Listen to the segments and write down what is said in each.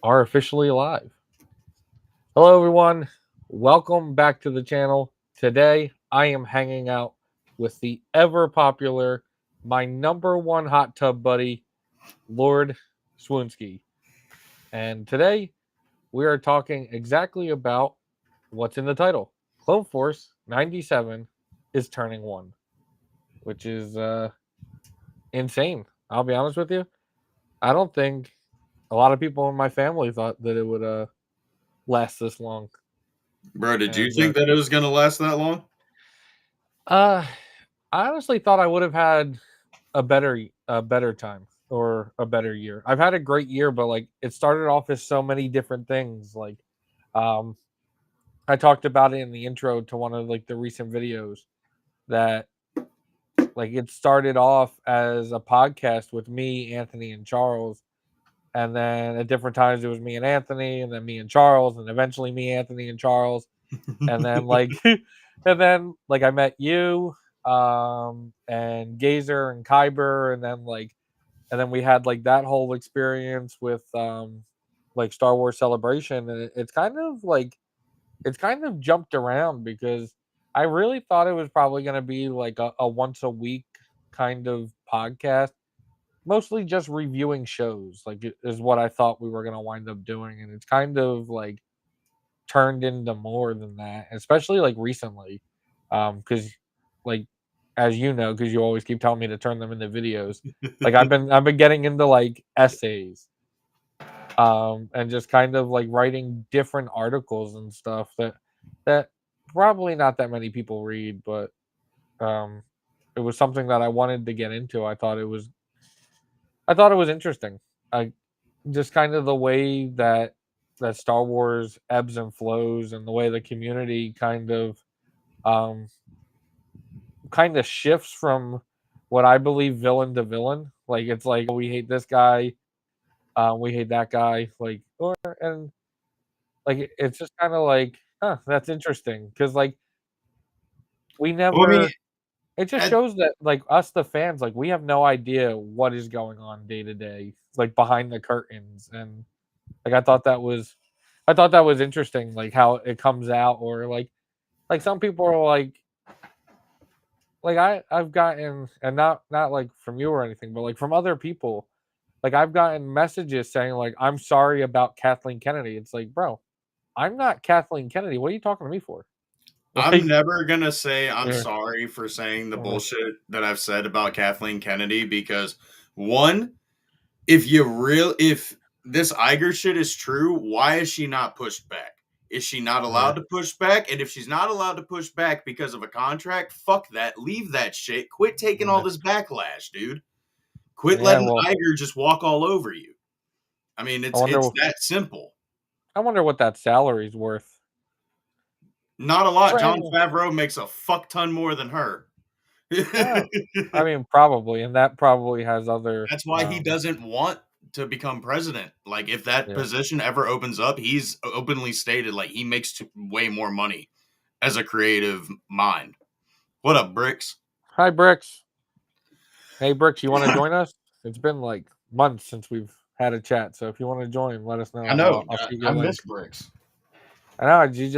are officially alive. Hello, everyone. Welcome back to the channel. Today, I am hanging out with the ever popular, my number one hot tub buddy, Lord Swoonsky. And today, we are talking exactly about what's in the title. Clone Force 97 is turning one, which is insane. I'll be honest with you. I don't think a lot of people in my family thought that it would last this long. Bro, did you And think that it was gonna last that long? uh, I honestly thought I would have had a better time or a better year. I've had a great year, but like it started off as so many different things. Like, um, I talked about it in the intro to one of like the recent videos that like it started off as a podcast with me, Anthony, and Charles, and then at different times it was me and Anthony, and then me and Charles, and eventually me, Anthony, and Charles, and then like and then like I met you and Gazer and Kyber, and then we had like that whole experience with like Star Wars Celebration, and it's kind of jumped around because I really thought it was probably going to be like a once a week kind of podcast, mostly just reviewing shows, like it is what I thought we were going to wind up doing, and it's kind of like turned into more than that, especially like recently. Because like as you know, because you always keep telling me to turn them into videos. Like I've been getting into like essays, and just kind of like writing different articles and stuff that probably not that many people read, but um it was something that I wanted to get into. I thought it was interesting. I just kind of the way that Star Wars ebbs and flows, and the way the community um kind of shifts from what I believe villain to villain. Like it's like, oh, we hate this guy, we hate that guy, like or and like it's just kind of like, huh, that's interesting because like we Well, I mean, never. It just at, shows that like us, the fans, like we have no idea what is going on day to day, like behind the curtains, and like I thought that was interesting, like how it comes out, or like some people are like I've gotten, and not like from you or anything, but like from other people, like I've gotten messages saying like, I'm sorry about Kathleen Kennedy. It's like, bro, I'm not Kathleen Kennedy. What are you talking to me for? I'm Like, never gonna say I'm yeah, sorry for saying the uh, bullshit that I've said about Kathleen Kennedy because one, if this Iger shit is true, why is she not pushed back? Is she not yeah, allowed to push back? And if she's not allowed to push back because of a contract, fuck that. Leave that shit. Quit taking all yeah, this backlash, dude. Quit yeah. letting Well, Iger just walk all over you. I mean, I it's wonder. that simple. I wonder what that salary's worth. Not a lot. John Well, Favreau makes a fuck ton more than her. yeah, I mean, probably, and that probably has other. That's why he doesn't want to become president. Like, if that Yeah. position ever opens up, he's openly stated like he makes way more money as a creative mind. What up, Bricks? Hi, Bricks. Hey, Bricks, you want to join us? It's been like months since we've had a chat, so if you want to join, let us know, I and know. I'll shoot you I a miss link. Bricks. I know she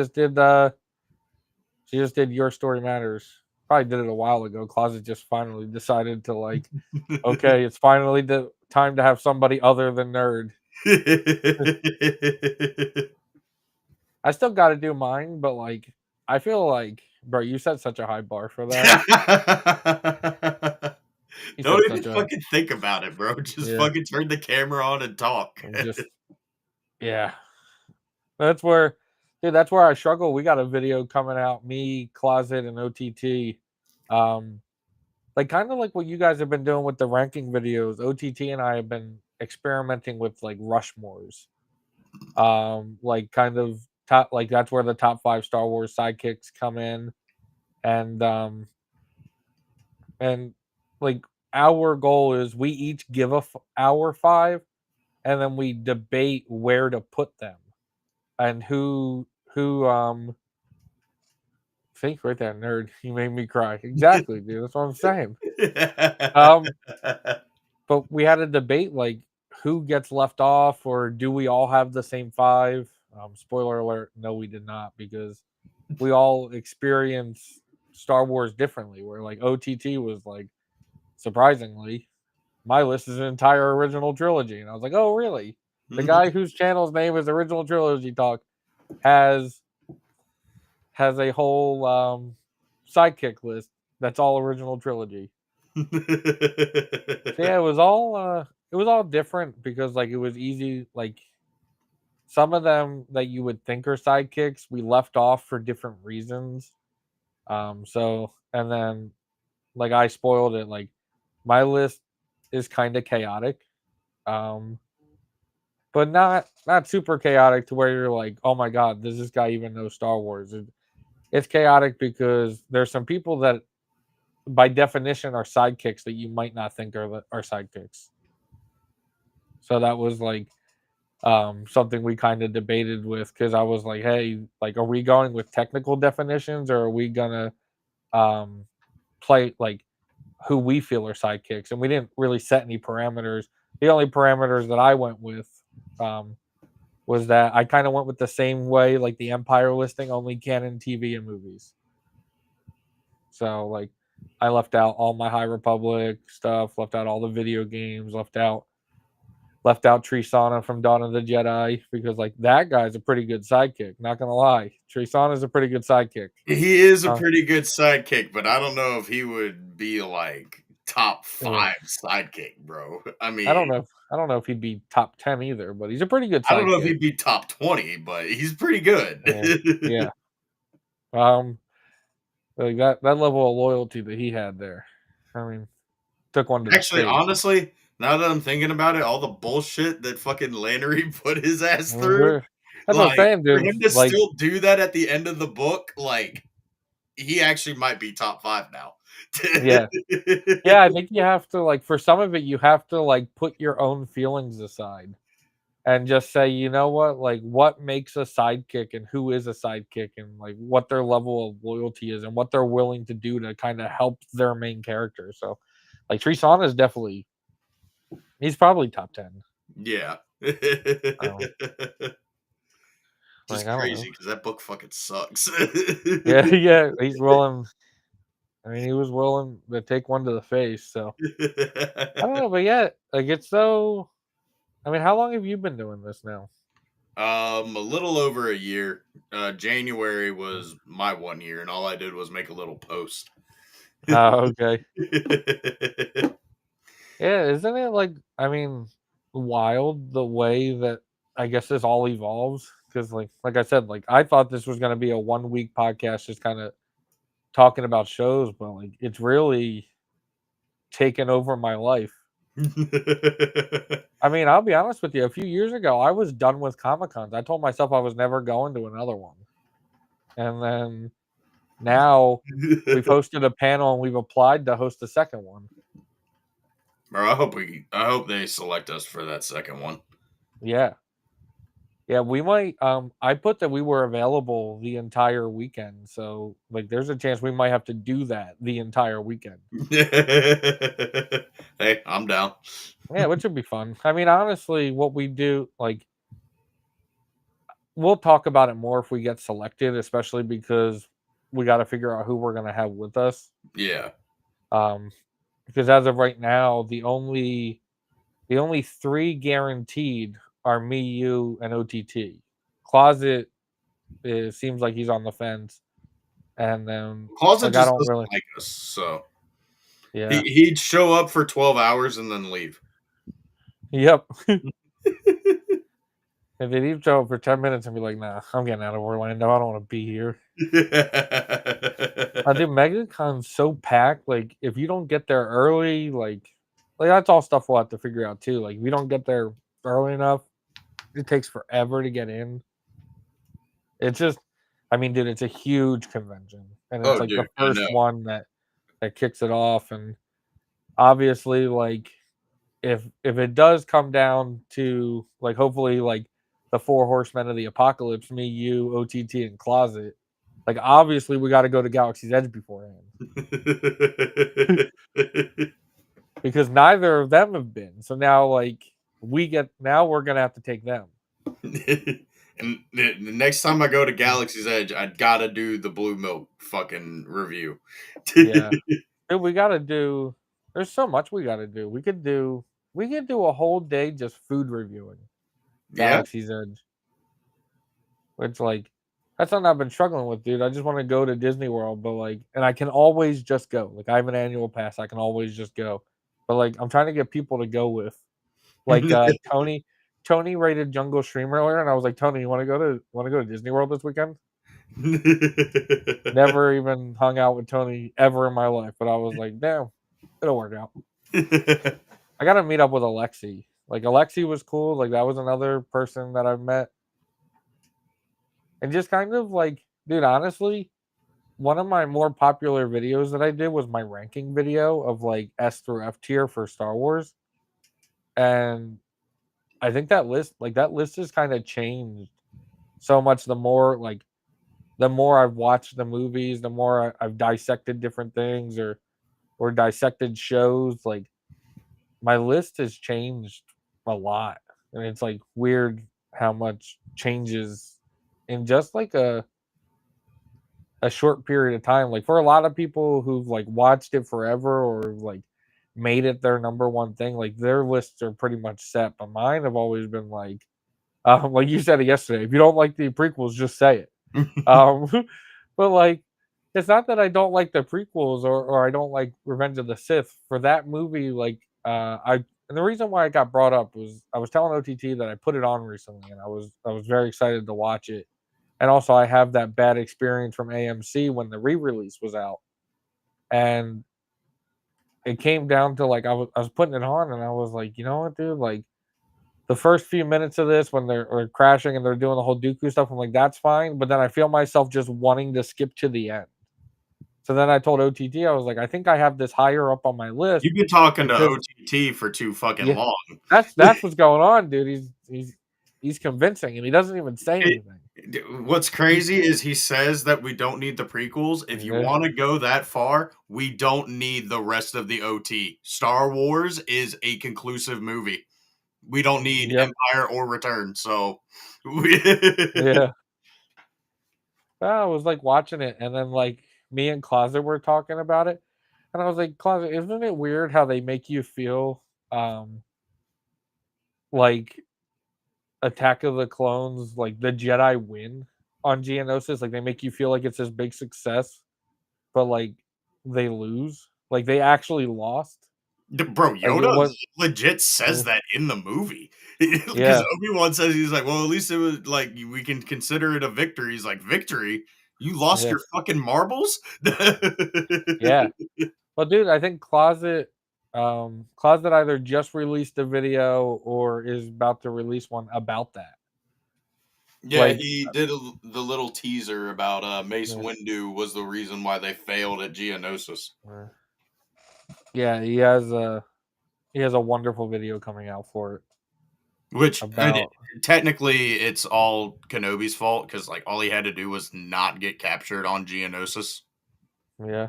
just did Your Story Matters. Probably did it a while ago. Closet just finally decided to like, okay, it's finally the time to have somebody other than nerd. I still got to do mine, but like, I feel like, bro, you set such a high bar for that. You Don't set even such a fucking think about it, bro. Just yeah, fucking turn the camera on and talk. and just yeah. That's where, dude. That's where I struggle. We got a video coming out, me, Closet, and OTT. Um, like kind of like what you guys have been doing with the ranking videos. OTT and I have been experimenting with like Rushmores. Like kind of top, like that's where the top 5 Star Wars sidekicks come in, and and like our goal is we each give our 5, and then we debate where to put them and who think right there, nerd. You made me cry. Exactly, dude. That's what I'm saying. Um, but we had a debate like who gets left off, or do we all have the same 5? Spoiler alert, no, we did not, because we all experience Star Wars differently. Where like OTT was like, surprisingly, my list is an entire original trilogy, and I was like, oh really? The guy whose channel's name is Original Trilogy Talk has a whole sidekick list that's all original trilogy. So yeah, it was all different because like it was easy. Like some of them that you would think are sidekicks, we left off for different reasons. So and then like I spoiled it. Like my list is kind of chaotic, um, but not super chaotic to where you're like, oh my god, does this guy even know Star Wars? It's chaotic because there's some people that by definition are sidekicks that you might not think are sidekicks. So that was like something we kind of debated with, because I was like, hey, like, are we going with technical definitions, or are we gonna um, play like who we feel are sidekicks? And we didn't really set any parameters. The only parameters that I went with was that I kind of went with the same way like the Empire listing, only canon TV and movies. So like I left out all my High Republic stuff, left out all the video games, left out Trisana from Dawn of the Jedi, because like that guy's a pretty good sidekick. Not gonna lie, Trisana's a pretty good sidekick. He is a Uh, pretty good sidekick, but I don't know if he would be like top yeah. 5 sidekick, bro. I I don't mean, know. I don't know if he'd be top 10 either, but he's a pretty good I don't know if sidekick. he'd be top 20, but he's pretty good. Yeah, yeah. Um, like that level of loyalty that he had there. I mean, took one to the Actually, face. honestly, now that I'm thinking about it, all the bullshit that fucking Lannery put his ass through, Mhm. That's what I'm like, saying, for dude. him to Like, still do that at the end of the book, like, he actually might be top 5 now. yeah, yeah. I think you have to like for some of it, you have to like put your own feelings aside and just say, you know what, like what makes a sidekick and who is a sidekick, and like what their level of loyalty is and what they're willing to do to kind of help their main character. So, like Trisana is definitely he's probably top 10. Yeah. Um, like Just I don't know. crazy because that book fucking sucks. Yeah, yeah, he's willing. I mean, he was willing to take one to the face. So I don't know, but yeah, like it's so. I mean, how long have you been doing this now? A little over a year. January was my 1 year, and all I did was make a little post. Oh, okay. Yeah, isn't it like I mean, wild the way that I guess this all evolves? Because like I said, like I thought this was gonna be a 1 week podcast just kind of talking about shows, but like it's really taken over my life. I mean, I'll be honest with you, a few years ago I was done with Comic Cons. I told myself I was never going to another one. And then now we've hosted a panel and we've applied to host a second one. Bro, I hope they select us for that second one. Yeah. Yeah, we might. I put that we were available the entire weekend, so like, there's a chance we might have to do that the entire weekend. Hey, I'm down. Yeah, which would be fun. I mean, honestly, what we do, like, we'll talk about it more if we get selected, especially because we got to figure out who we're gonna have with us. Yeah. Um, because as of right now, the only 3 guaranteed are me, you, and OTT. Closet, it seems like he's on the fence. And then Closet like I just don't doesn't really like us, so yeah. he'd show up for 12 hours and then leave. Yep. If they leave show up for 10 minutes and be like, nah, I'm getting out of Orlando. I don't want to be here. I think MegaCon's so packed. Like, if you don't get there early, like that's all stuff we'll have to figure out too. Like, if we don't get there early enough, it takes forever to get in. It's just, I mean, dude, it's a huge convention, and it's Oh, like the dude, I first know. one that kicks it off. And obviously, like, if it does come down to like hopefully like the 4 horsemen of the apocalypse, me, you, OTT, and Closet, like obviously we got to go to Galaxy's Edge beforehand because neither of them have been. So now like we're gonna have to take them. And the next time I go to Galaxy's Edge, I gotta do the blue milk fucking review. Yeah. Dude, we gotta do there's so much we gotta do. We could do a whole day just food reviewing Yeah. Galaxy's Edge. Which like that's something I've been struggling with, dude. I just want to go to Disney World, but like and I can always just go. Like I have an annual pass, I can always just go. But like I'm trying to get people to go with. Like Tony rated Jungle Stream earlier and I was like, Tony, you wanna go to Disney World this weekend? Never even hung out with Tony ever in my life, but I was like, damn, it'll work out. I gotta meet up with Alexi. Like Alexi was cool. Like that was another person that I've met. And just kind of like, dude, honestly, one of my more popular videos that I did was my ranking video of like S through F tier for Star Wars. And I think that list has kind of changed so much the more I've watched the movies, the more I've dissected different things or dissected shows, like my list has changed a lot. And it's like weird how much changes in just like a short period of time. Like for a lot of people who've like watched it forever or like made it their number one thing, like their lists are pretty much set. But mine have always been like you said it yesterday. If you don't like the prequels, just say it. Um, but like, it's not that I don't like the prequels or I don't like Revenge of the Sith. For that movie, like, I and the reason why it got brought up was I was telling OTT that I put it on recently and I was very excited to watch it. And also, I have that bad experience from AMC when the re-release was out, and it came down to like I was putting it on and I was like, you know what, dude, like the first few minutes of this when they're crashing and they're doing the whole Dooku stuff, I'm like, that's fine. But then I feel myself just wanting to skip to the end. So then I told OTT, I was like, I think I have this higher up on my list You've been talking to because OTT for too fucking yeah, long. that's what's going on, dude. He's convincing and he doesn't even say It- anything. What's crazy is he says that we don't need the prequels. If you Yeah, want to go that far, we don't need the rest of the OT. Star Wars is a conclusive movie. We don't need yep, Empire or Return. So, yeah. I was like watching it, and then like me and Closet were talking about it, and I was like, Closet, isn't it weird how they make you feel like Attack of the Clones, like the Jedi win on Geonosis, like they make you feel like it's this big success, but like they lose, like they actually lost, bro, like it Yoda was, legit says yeah, that in the movie because yeah, Obi-Wan says he's like, well, at least it was like we can consider it a victory. He's like, victory? You lost yeah, your fucking marbles? yeah. Well, dude, I think Closet either just released a video or is about to release one about that. Yeah, Like, he did the little teaser about Mace yeah, Windu was the reason why they failed at Geonosis. uh, yeah, he has a wonderful video coming out for it Which about technically it's all Kenobi's fault because like all he had to do was not get captured on Geonosis yeah,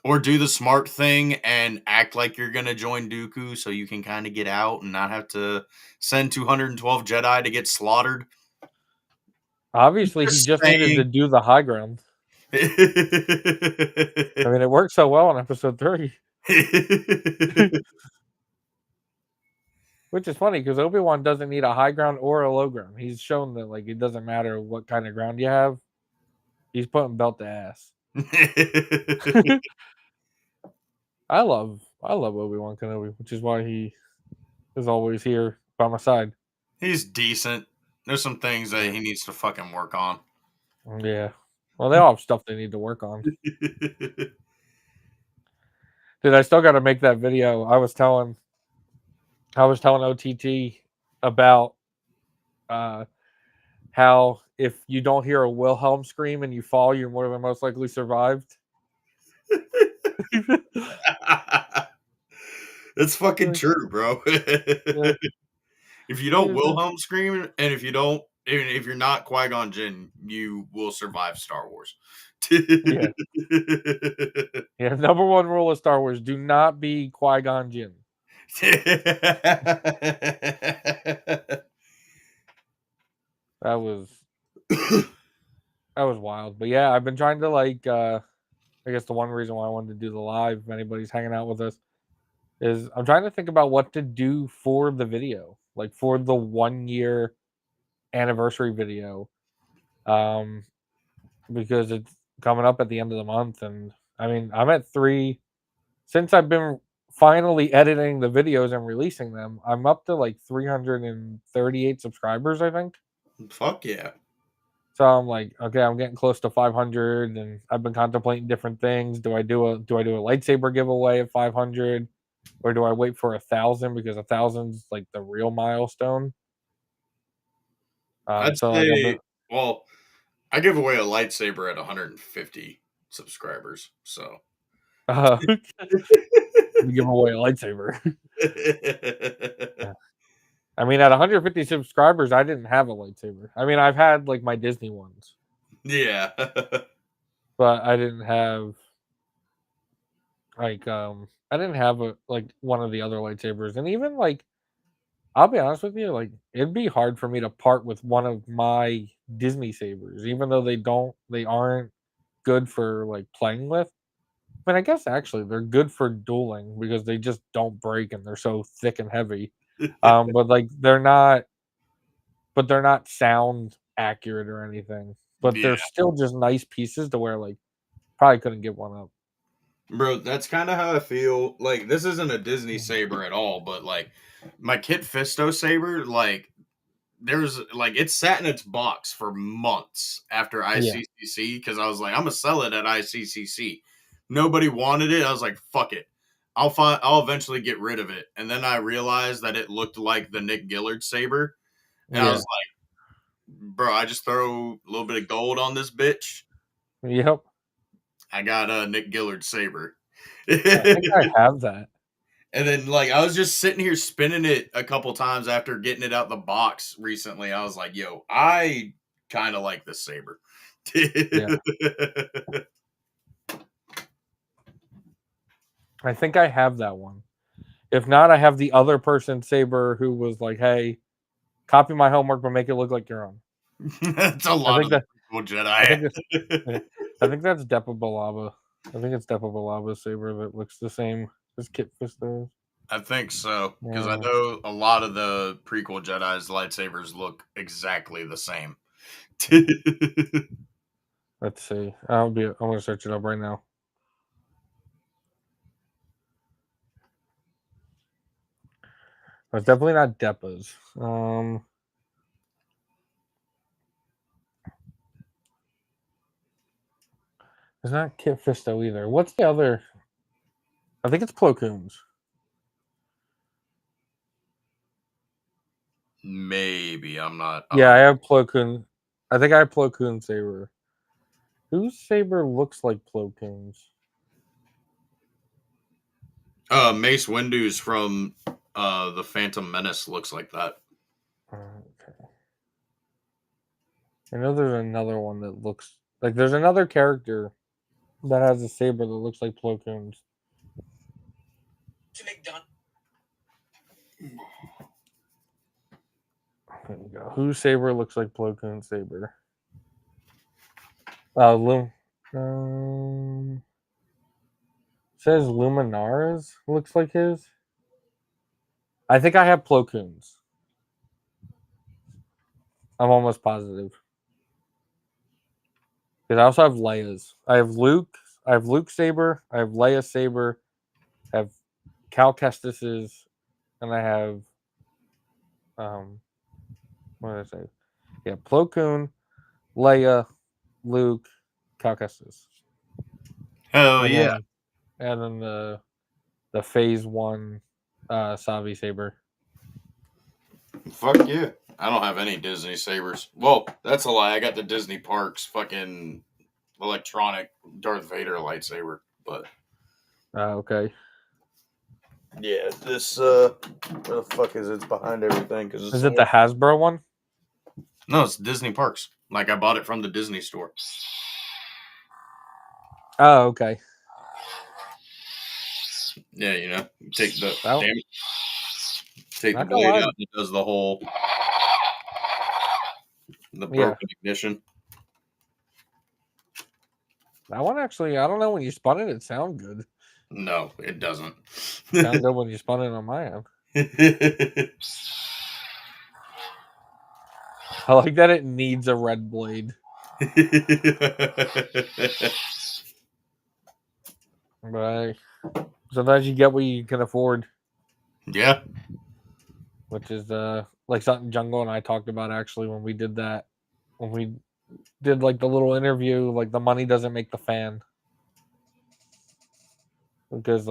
or do the smart thing and act like you're gonna join Dooku so you can kind of get out and not have to send 212 Jedi to get slaughtered. obviously he Just just needed to saying. do the high ground. I mean, it worked so well in episode 3. Which is funny because Obi-Wan doesn't need a high ground or a low ground. He's shown that like it doesn't matter what kind of ground you have. He's putting belt to ass. I love Obi-Wan Kenobi, which is why he is always here by my side. He's decent. There's some things that Yeah. he needs to fucking work on. Yeah. Well, they all have stuff they need to work on. Dude, I still got to make that video. I was telling OTT about uh how if you don't hear a Wilhelm scream and you fall, you're more than most likely survived. That's fucking Like, true, bro. yeah, If you don't yeah, Wilhelm scream, and if you don't, even if you're not Qui Gon Jinn, you will survive Star Wars. yeah. Yeah, number one rule of Star Wars: do not be Qui Gon Jinn. That was wild. But yeah, I've been trying to like I guess the one reason why I wanted to do the live, if anybody's hanging out with us, is I'm trying to think about what to do for the video, like for the 1 year anniversary video. Um, because it's coming up at the end of the month, and I mean, I'm at 3 since I've been finally editing the videos and releasing them. I'm up to like 338 subscribers, I think. Fuck yeah. So I'm like, okay, I'm getting close to 500, and I've been contemplating different things. Do I do a lightsaber giveaway at 500, or do I wait for 1,000 because 1,000's like the real milestone? I'd So like I've say, been, well, I give away a lightsaber at 150 subscribers. So give away a lightsaber. I mean, at 150 subscribers, I didn't have a lightsaber. I mean, I've had like my Disney ones, yeah. but I didn't have like I didn't have a like one of the other lightsabers, and even like I'll be honest with you, like it'd be hard for me to part with one of my Disney sabers, even though they aren't good for like playing with. But I guess actually they're good for dueling because they just don't break and they're so thick and heavy. But like they're not sound accurate or anything. But Yeah. they're still just nice pieces to where like probably couldn't give one up. Bro, that's kind of how I feel. Like, this isn't a Disney saber at all, but like my Kit Fisto saber, like, there's like it sat in its box for months after Yeah, ICCC because I was like, I'm gonna sell it at ICCC. Nobody wanted it. I was like, fuck it. I'll eventually get rid of it. And then I realized that it looked like the Nick Gillard saber. And I was yeah, like, bro, I just throw a little bit of gold on this bitch. yep. I got a Nick Gillard saber. I think I have that. And then, like, I was just sitting here spinning it a couple times after getting it out the box recently. I was like, yo, I kind of like this saber. Yeah, I think I have that one. If not, I have the other person saber who was like, "Hey, copy my homework, but make it look like your own." That's a I lot think of the that cool I think Jedi. it's I think that's Depa Balaba. I think it's Depa Balaba's saber that looks the same as Kit Fisto's. I think so. Because I Yeah. know a lot of the prequel Jedi's lightsabers look exactly the same. Let's see. I'm gonna search it up right now. It's definitely not Depa's. It's not Kit Fisto either. What's the other? I think it's Plo Koon's. Maybe. I'm not Yeah, I have Plo Koon. I think I have Plo Koon's saber. Whose saber looks like Plo Koon's? Mace Windu's from the Phantom Menace looks like that. Okay. I know there's another one that looks like there's another character that has a saber that looks like Plo Koon's. There you go. Whose saber looks like Plo Koon's saber? Says Luminara's looks like his. I think I have Plo Koon's. I'm almost positive. Because I also have Leia's. I have Luke. I have Luke's saber. I have Leia's saber. I have Cal Kestis's, and I have what did I say? Yeah, Plo Koon, Leia, Luke, Cal Kestis, Hell and yeah. then the Phase One Savi saber. Fuck yeah. I don't have any Disney sabers. Well, that's a lie. I got the Disney Parks fucking electronic Darth Vader lightsaber. But Okay. yeah, this where the fuck is it? It's behind everything because Is it the Hasbro one? No, it's Disney Parks. Like I bought it from the Disney store. Oh, okay. Yeah, you know, take the That damn. take the Not gonna blade lie. out and it does the whole Yeah. broken ignition. That one actually, I don't know, when you spun it, it sounded good. No, it doesn't. Sound good when you spun it on my end. I like that it needs a red blade. But sometimes you get what you can afford. Yeah. Which is like something Jungle and I talked about actually when we did that. When we did like the little interview, like the money doesn't make the fan. Because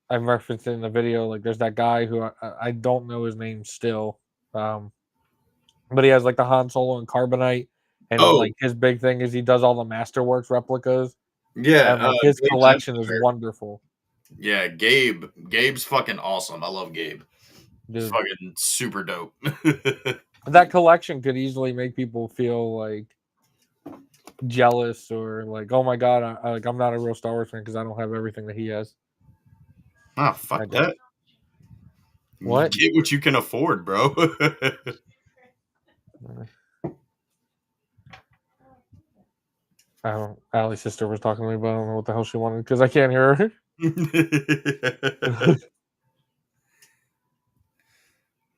I'm referenced in the video, like there's that guy who I don't know his name still. But he has like the Han Solo and Carbonite, and then Oh, like his big thing is he does all the Masterworks replicas, yeah. and like his Gabe's collection is Empire. wonderful, Yeah, Gabe. Gabe's fucking awesome. I love Gabe. He's dude. fucking super dope. That collection could easily make people feel like jealous or like, oh my god, I'm not a real Star Wars fan because I don't have everything that he has. Oh, I fuck don't. that. You What? get what you can afford, bro. I don't. Allie's sister was talking to me, but I don't know what the hell she wanted because I can't hear her.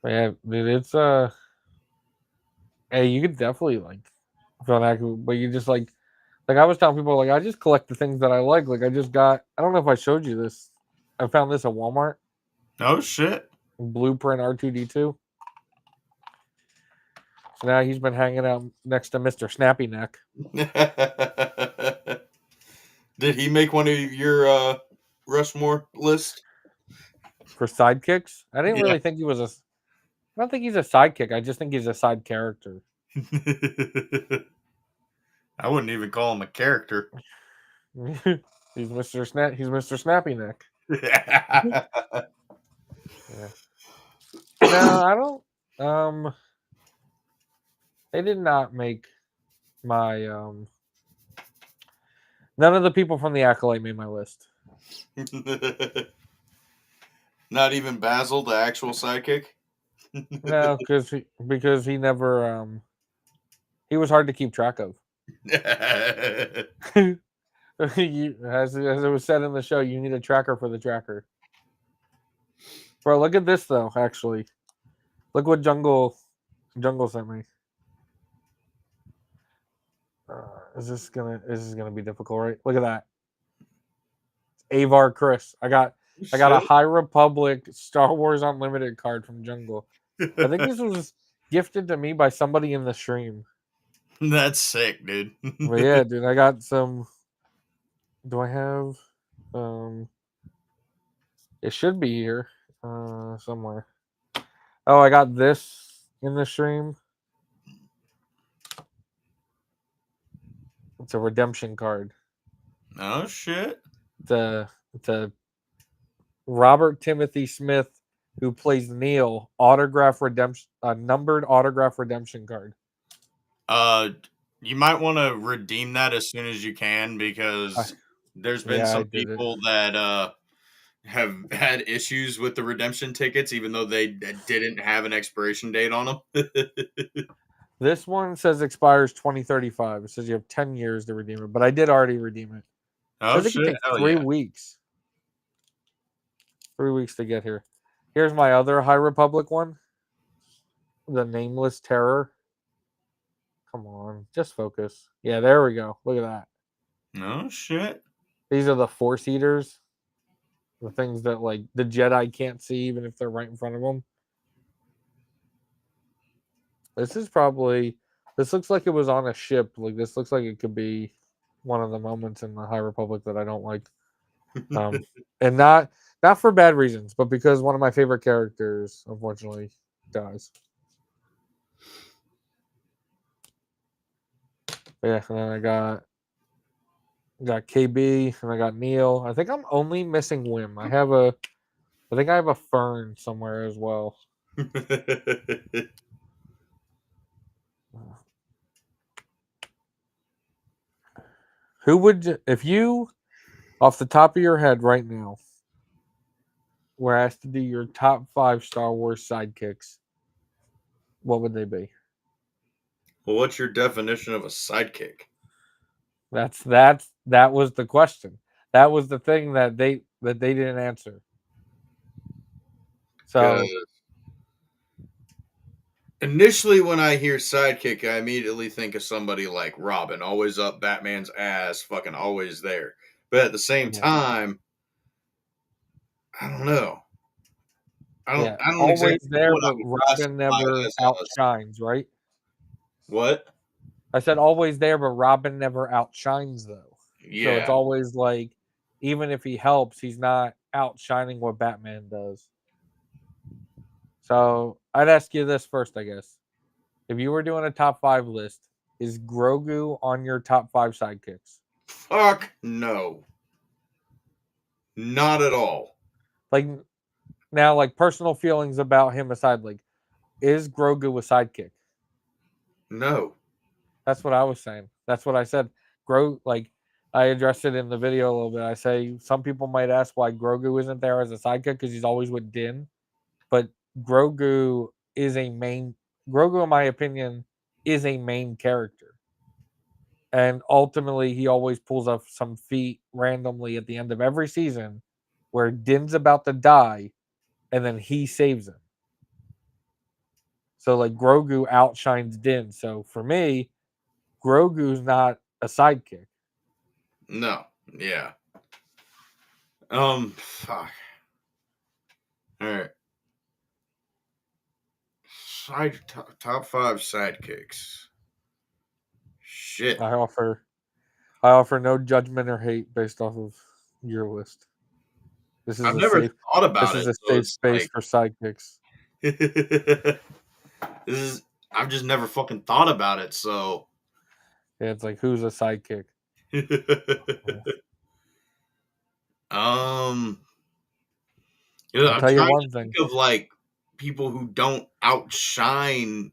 Yeah, dude, it's hey, you could definitely like feel that, but you just like I was telling people, like I just collect the things that I like. Like I just got. I don't know if I showed you this. I found this at Walmart. Oh shit. Blueprint R2D2. So now he's been hanging out next to Mr. Snappy Neck. Did he make one of your Rushmore list? For sidekicks. I didn't Yeah. really think he was a. I don't think he's a sidekick. I just think he's a side character. I wouldn't even call him a character. He's Mr. Snappy Neck. Yeah. Yeah. No, I don't. They did not make my None of the people from the Acolyte made my list. Not even Basil, the actual sidekick. No, because he never he was hard to keep track of. As it was said in the show, you need a tracker for the tracker. Bro, look at this though. Actually, look what Jungle sent me. Is this gonna be difficult, right? Look at that. Avar Chris. I got a High Republic Star Wars Unlimited card from Jungle. I think this was gifted to me by somebody in the stream. That's sick, dude. But yeah, dude, I got some. Do I have? It should be here somewhere. Oh, I got this in the stream. It's a redemption card. Oh shit. It's a Robert Timothy Smith who plays Neil autograph redemption, numbered autograph redemption card. You might want to redeem that as soon as you can because there's been I some did it. people that have had issues with the redemption tickets, even though they didn't have an expiration date on them. This one says expires 2035. It says you have 10 years to redeem it, but I did already redeem it. Oh I think it shit! takes Hell 3 yeah! weeks. 3 weeks to get here. Here's my other High Republic one. The Nameless Terror. Come on, just focus. Yeah, there we go. Look at that. No shit. These are the Force Eaters. The things that like the Jedi can't see even if they're right in front of them. This looks like it was on a ship. Like this looks like it could be one of the moments in the High Republic that I don't like. And not for bad reasons, but because one of my favorite characters unfortunately dies. But yeah, and then I got KB and I got Neil. I think I'm only missing Wim. I think I have a Fern somewhere as well. Who would, if you, off the top of your head right now, were asked to do your top 5 Star Wars sidekicks, what would they be? Well, what's your definition of a sidekick? That was the question. That was the thing that they didn't answer. So Because initially, when I hear sidekick, I immediately think of somebody like Robin, always up Batman's ass, fucking always there. But at the same yeah, time, I don't know. yeah, I don't always exactly know there, what I but would Robin classify never as a outshines, right? what? I said always there, but Robin never outshines though. So it's Yeah. always like, even if he helps, he's not outshining what Batman does. So I'd ask you this first, I guess. If you were doing a top 5 list, is Grogu on your top 5 sidekicks? Fuck no. Not at all. Like, now, like, personal feelings about him aside, like, is Grogu a sidekick? No. That's what I was saying. That's what I said. Like, I addressed it in the video a little bit. I say some people might ask why Grogu isn't there as a sidekick because he's always with Din, but Grogu is a main. Grogu, in my opinion, is a main character, and ultimately, he always pulls up some feat randomly at the end of every season, where Din's about to die, and then he saves him. So, like, Grogu outshines Din. So for me, Grogu's not a sidekick. No. Yeah. Fuck. All right. Top five sidekicks. Shit. I offer no judgment or hate based off of your list. This is I've a never safe thought this about is it, a so safe it's space like for sidekicks. this is. I've just never fucking thought about it. So. Yeah, it's like, who's a sidekick? um. Yeah, I'll I'm tell you trying one to think thing. of like people who don't outshine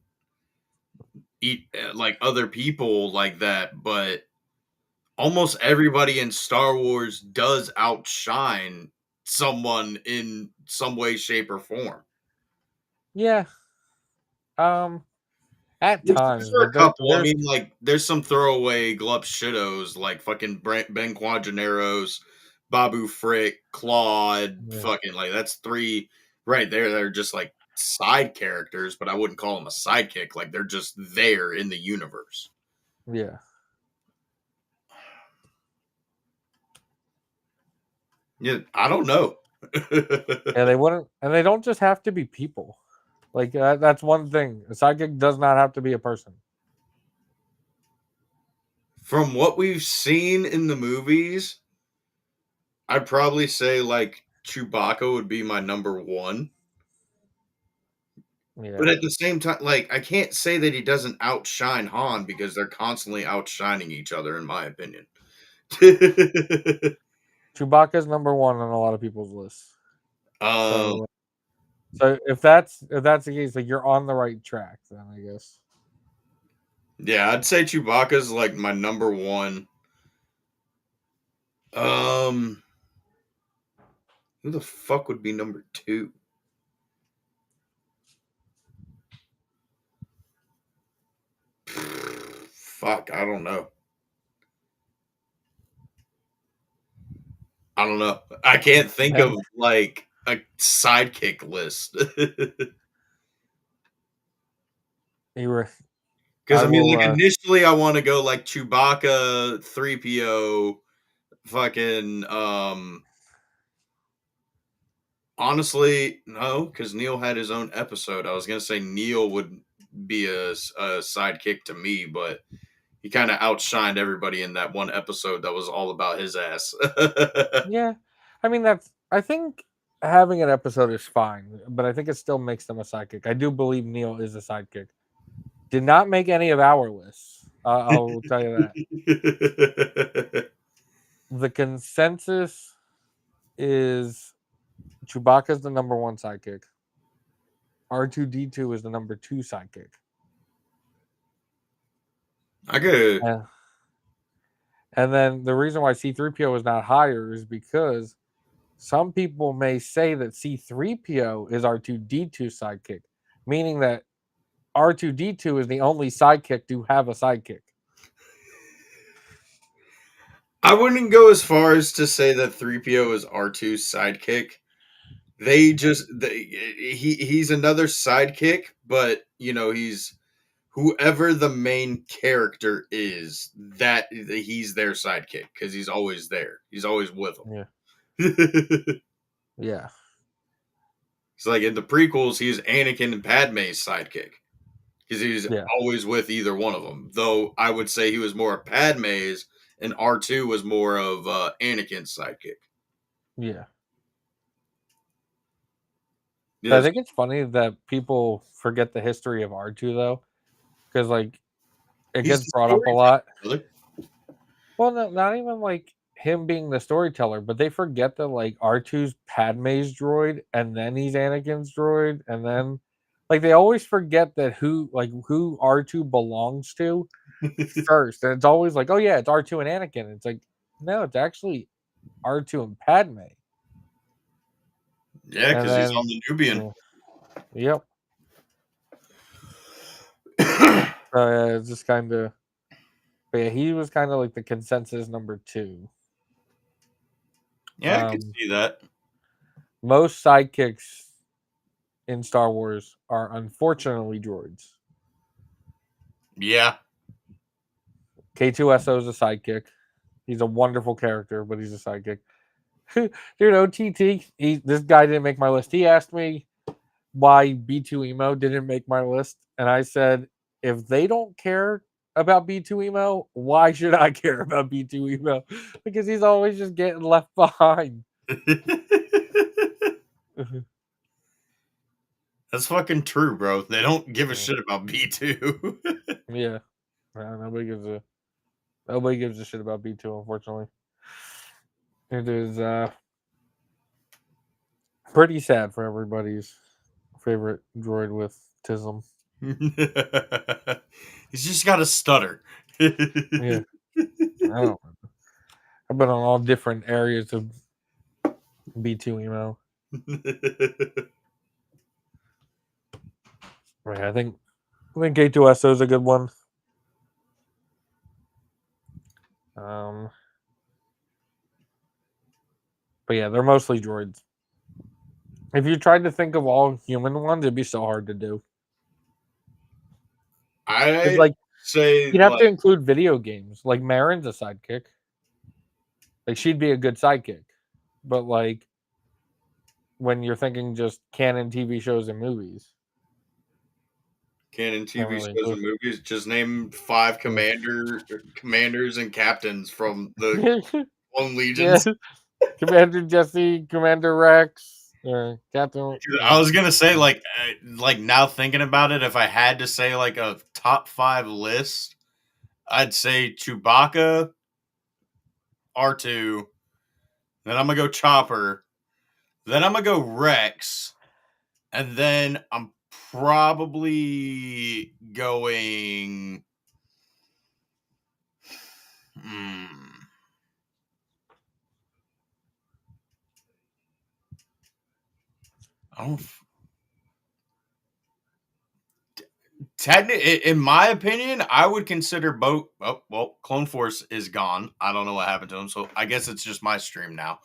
like other people like that, but almost everybody in Star Wars does outshine someone in some way, shape, or form. Yeah. Um at There's times, are but a couple. I there's mean, like, there's some throwaway glup shittos like fucking Ben Quadraneros, Babu Frick, Claude, yeah, fucking like that's three right there. They're just like side characters, but I wouldn't call them a sidekick. Like they're just there in the universe. yeah. Yeah, I don't know. Yeah, they wouldn't, and they don't just have to be people. Like, that's one thing. A sidekick does not have to be a person. From what we've seen in the movies, I'd probably say like Chewbacca would be my number one. But Yeah. at the same time, like I can't say that he doesn't outshine Han because they're constantly outshining each other, in my opinion. Chewbacca's number one on a lot of people's lists. um, So if that's the case, like, you're on the right track, then I guess. yeah, I'd say Chewbacca's like my number one. Um, who the fuck would be number two? Fuck, I don't know. I don't know. I can't think of Man, like a sidekick list. you were. Because I I mean, will. like initially, I want to go like Chewbacca, 3PO, fucking. Honestly, no, because Neil had his own episode. I was gonna say Neil would be a sidekick to me, but he kind of outshined everybody in that one episode that was all about his ass. Yeah, I mean, that's. I think having an episode is fine, but I think it still makes them a sidekick. I do believe Neil is a sidekick. Did not make any of our lists. I'll tell you that. The consensus is Chewbacca's the number one sidekick. R2D2 is the number two sidekick. I could. Yeah. And then the reason why C3PO is not higher is because some people may say that C3PO is R2D2 sidekick, meaning that R2D2 is the only sidekick to have a sidekick. I wouldn't go as far as to say that 3PO is R2's sidekick. He's another sidekick, but he's whoever the main character is, that he's their sidekick because he's always there. He's always with them. Yeah. Yeah. It's like in the prequels, he's Anakin and Padme's sidekick because he's Yeah. always with either one of them. Though I would say he was more of Padme's, and R2 was more of Anakin's sidekick. Yeah. I Yes. think it's funny that people forget the history of R2 though, because like it He's gets the brought up a lot. storyteller, brother. Well, no, not even like him being the storyteller, but they forget that like R2's Padme's droid, and then he's Anakin's droid, and then like they always forget that who R2 belongs to first, and it's always like, oh yeah, it's R2 and Anakin. It's like, no, it's actually R2 and Padme, Yeah, and because he's on then the Nubian. yep, it's just kind of, but yeah, he was kind of like the consensus number two. Yeah, I can see that. Most sidekicks in Star Wars are unfortunately droids. Yeah. K2SO is a sidekick. He's a wonderful character, but he's a sidekick. Dude, OTT, this guy didn't make my list. He asked me why B2 Emo didn't make my list, and I said, if they don't care about B2 Emo, why should I care about B2 Emo? Because he's always just getting left behind. That's fucking true, bro. They don't give a shit about B2. Yeah, nobody gives a shit about B2. Unfortunately, it is pretty sad for everybody's favorite droid with Tism. He's just got a stutter. Yeah, I don't. I've been on all different areas of B2 emo. Right, I think K2SO is a good one. But yeah, they're mostly droids. If you tried to think of all human ones, it'd be so hard to do. It's I like say you'd have to like include video games. Like Marin's a sidekick. Like she'd be a good sidekick. But like when you're thinking just canon TV shows and movies, canon can't TV really shows include. and movies. Just name 5 commanders and captains from the Clone Yeah, Legions. Commander Jesse, Commander Rex, Captain. I was gonna say like now thinking about it, if I had to say like a top 5 list, I'd say Chewbacca, R2, then I'm gonna go Chopper, then I'm gonna go Rex, and then I'm probably going. Hmm, I don't. Technically, in my opinion, I would consider both. Oh, well, Clone Force is gone. I don't know what happened to him, so I guess it's just my stream now.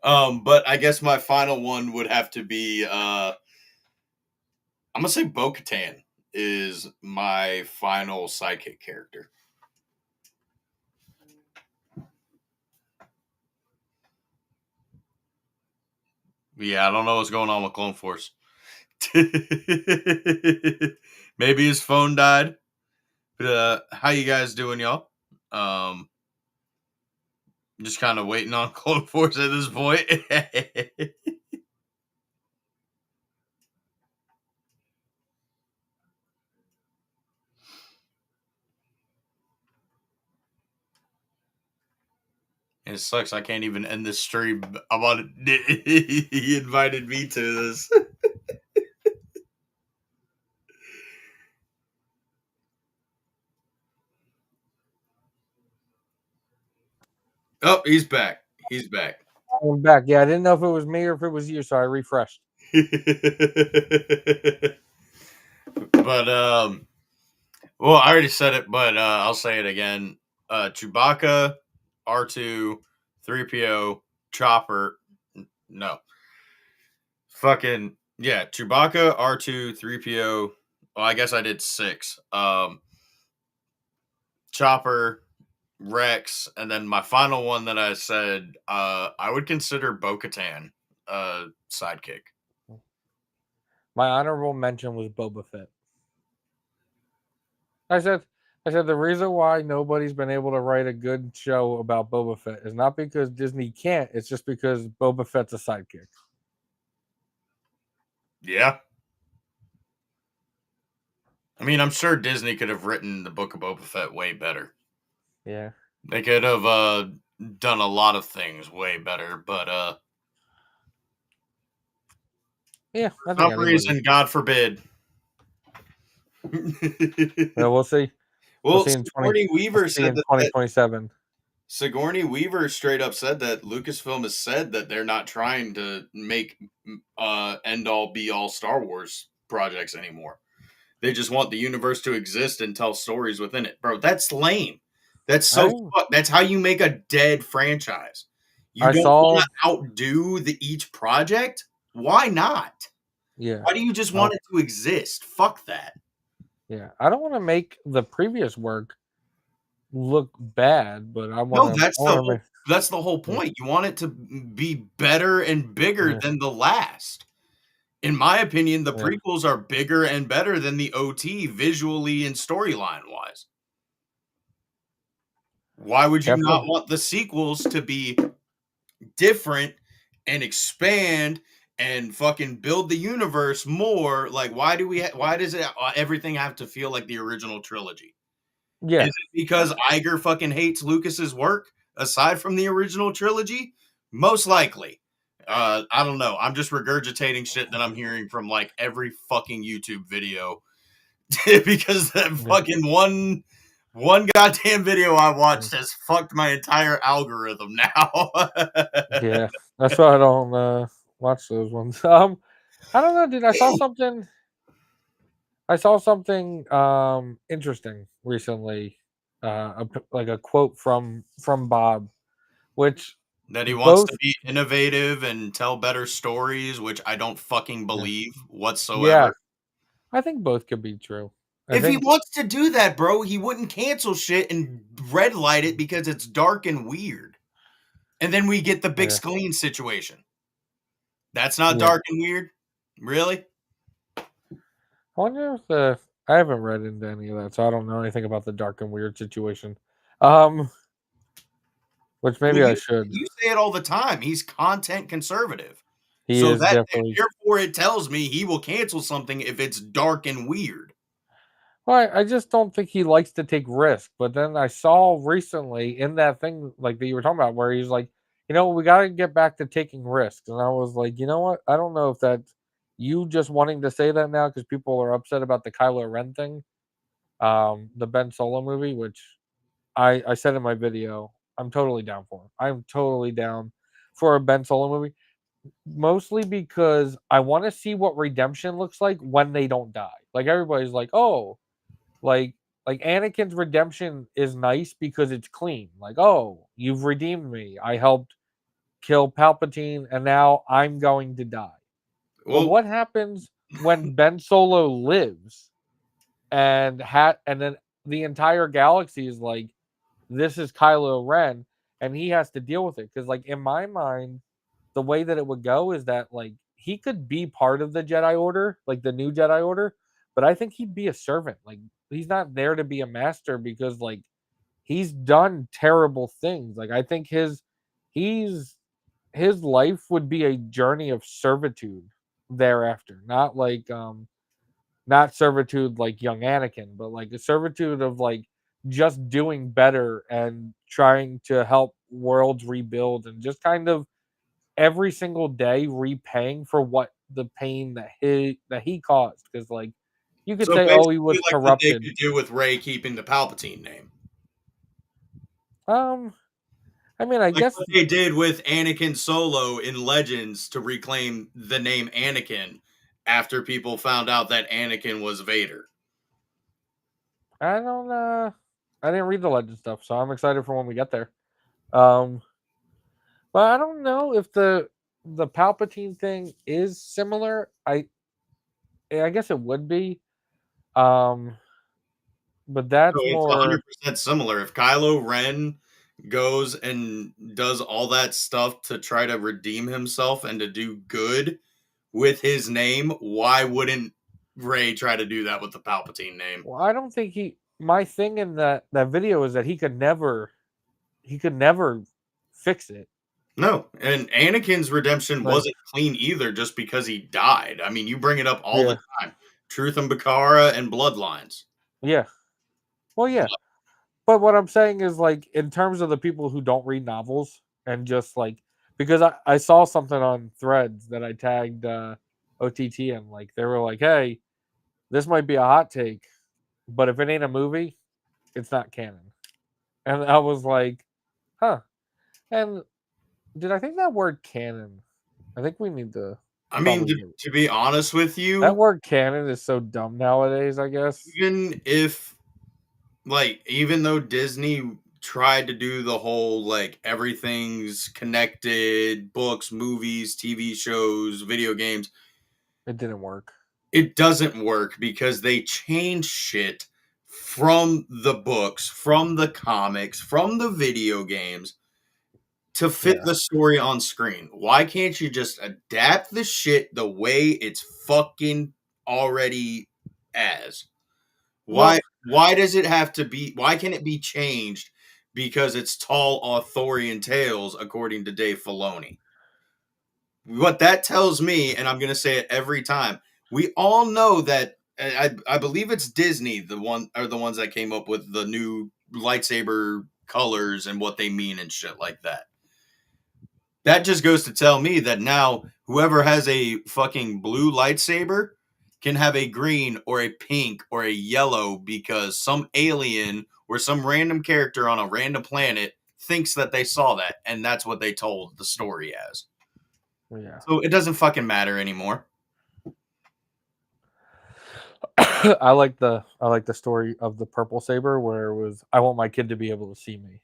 But I guess my final one would have to be. I'm gonna say Bo-Katan is my final sidekick character. Yeah, I don't know what's going on with Clone Force. Maybe his phone died. But how you guys doing, y'all? Just kind of waiting on Clone Force at this point. And it sucks. I can't even end this stream. I'm on it. He invited me to this. Oh, he's back. He's back. I'm back. Yeah, I didn't know if it was me or if it was you, so I refreshed. But well, I already said it, but I'll say it again. Chewbacca, R2, 3PO, Chopper. No, fucking yeah, Chewbacca, R2, 3PO. Well, I guess I did 6. Chopper, Rex, and then my final one that I said, I would consider Bo-Katan sidekick. My honorable mention was Boba Fett. I said, I said the reason why nobody's been able to write a good show about Boba Fett is not because Disney can't. It's just because Boba Fett's a sidekick. Yeah. I mean, I'm sure Disney could have written the Book of Boba Fett way better. Yeah. They could have done a lot of things way better, but Yeah, I for think some anybody. reason, God forbid. Well, we'll see. We'll Well, see in 20. Sigourney We'll Weaver see said in that 2027. Sigourney Weaver straight up said that Lucasfilm has said that they're not trying to make end all be all Star Wars projects anymore. They just want the universe to exist and tell stories within it. Bro, that's lame. That's so I that's how you make a dead franchise. You I don't want saw. to outdo each project? Why not? Yeah. Why do you just want Oh, it to exist? Fuck that. yeah. I don't want to make the previous work look bad, but I want No, to. I want to make. that's the whole Yeah. point. You want it to be better and bigger Yeah. than the last. In my opinion, the Yeah. prequels are bigger and better than the OT visually and storyline wise. Why would you not Definitely. want the sequels to be different and expand and fucking build the universe more? Like, why does it everything have to feel like the original trilogy? Is Yeah. it because Iger fucking hates Lucas's work aside from the original trilogy? Most likely. I don't know. I'm just regurgitating shit that I'm hearing from like every fucking YouTube video because that Yeah. fucking one goddamn video I watched has fucked my entire algorithm now. Yeah. That's why I don't watch those ones. I don't know, dude. I saw something interesting recently. Like a quote from Bob, which That he wants both. to be innovative and tell better stories, which I don't fucking Yeah. believe whatsoever. Yeah, I think both could be true. I If he think. wants to do that, bro, he wouldn't cancel shit and red light it because it's dark and weird. And then we get the big Yeah. screen situation. That's not Yeah. dark and weird? Really? I wonder if the. I haven't read into any of that, so I don't know anything about the dark and weird situation. Um, which Well, maybe I should. you say it all the time. He's content conservative. He So is that definitely. therefore it tells me he will cancel something if it's dark and weird. Well, I just don't think he likes to take risks. But then I saw recently in that thing like that you were talking about, where he's like, we got to get back to taking risks, and I was like, you know what? I don't know if that's you just wanting to say that now because people are upset about the Kylo Ren thing, the Ben Solo movie, which I said in my video, I'm totally down for. I'm totally down for a Ben Solo movie, mostly because I want to see what redemption looks like when they don't die. Like everybody's like, oh, like Anakin's redemption is nice because it's clean. Like, oh, you've redeemed me. I helped kill Palpatine, and now I'm going to die. But Well, what happens when Ben Solo lives and then the entire galaxy is like, this is Kylo Ren, and he has to deal with it. Because, like, in my mind, the way that it would go is that, like, he could be part of the Jedi Order, like the new Jedi Order, but I think he'd be a servant. Like, he's not there to be a master because, like, he's done terrible things. Like, I think he's his life would be a journey of servitude thereafter, not servitude like young Anakin, but like a servitude of like just doing better and trying to help worlds rebuild and just kind of every single day repaying for what the pain that he caused. Because like you could so say, oh, he basically was like what they corrupted. could do with Ray keeping the Palpatine name. Um, I mean, I Like guess what they did with Anakin Solo in Legends to reclaim the name Anakin after people found out that Anakin was Vader. I don't. I didn't read the legend stuff, so I'm excited for when we get there. Um, but I don't know if the Palpatine thing is similar. I guess it would be. Um, but So that's it's more. 100% similar. If Kylo Ren goes and does all that stuff to try to redeem himself and to do good with his name, why wouldn't Ray try to do that with the Palpatine name? Well, I don't think he. My thing in that video is that he could never fix it. No, and Anakin's redemption Like, wasn't clean either just because he died. I mean, you bring it up all the yeah, time. Truth and Bakara and Bloodlines. yeah. Well, yeah. But what I'm saying is, like, in terms of the people who don't read novels and just like, because I saw something on Threads that I tagged OTT and like they were like, hey, this might be a hot take, but if it ain't a movie, it's not canon. And I was like, huh. And did I think that word canon? I think we need to I mean, probably to, get to be honest with that you, word canon is so dumb nowadays, I guess. even if, like, even though Disney tried to do the whole, like, everything's connected books, movies, TV shows, video games, It didn't work. it doesn't work because they change shit from the books, from the comics, from the video games to fit Yeah. the story on screen. Why can't you just adapt the shit the way it's fucking already as? Why Well, why does it have to be why can it be changed because it's tall Arthurian tales according to Dave Filoni? What that tells me, and I'm going to say it every time, we all know that I believe it's Disney, the ones that came up with the new lightsaber colors and what they mean and shit like that. That just goes to tell me that now whoever has a fucking blue lightsaber can have a green or a pink or a yellow because some alien or some random character on a random planet thinks that they saw that and that's what they told the story as. yeah. So it doesn't fucking matter anymore. I like the story of the purple saber where it was I want my kid to be able to see me.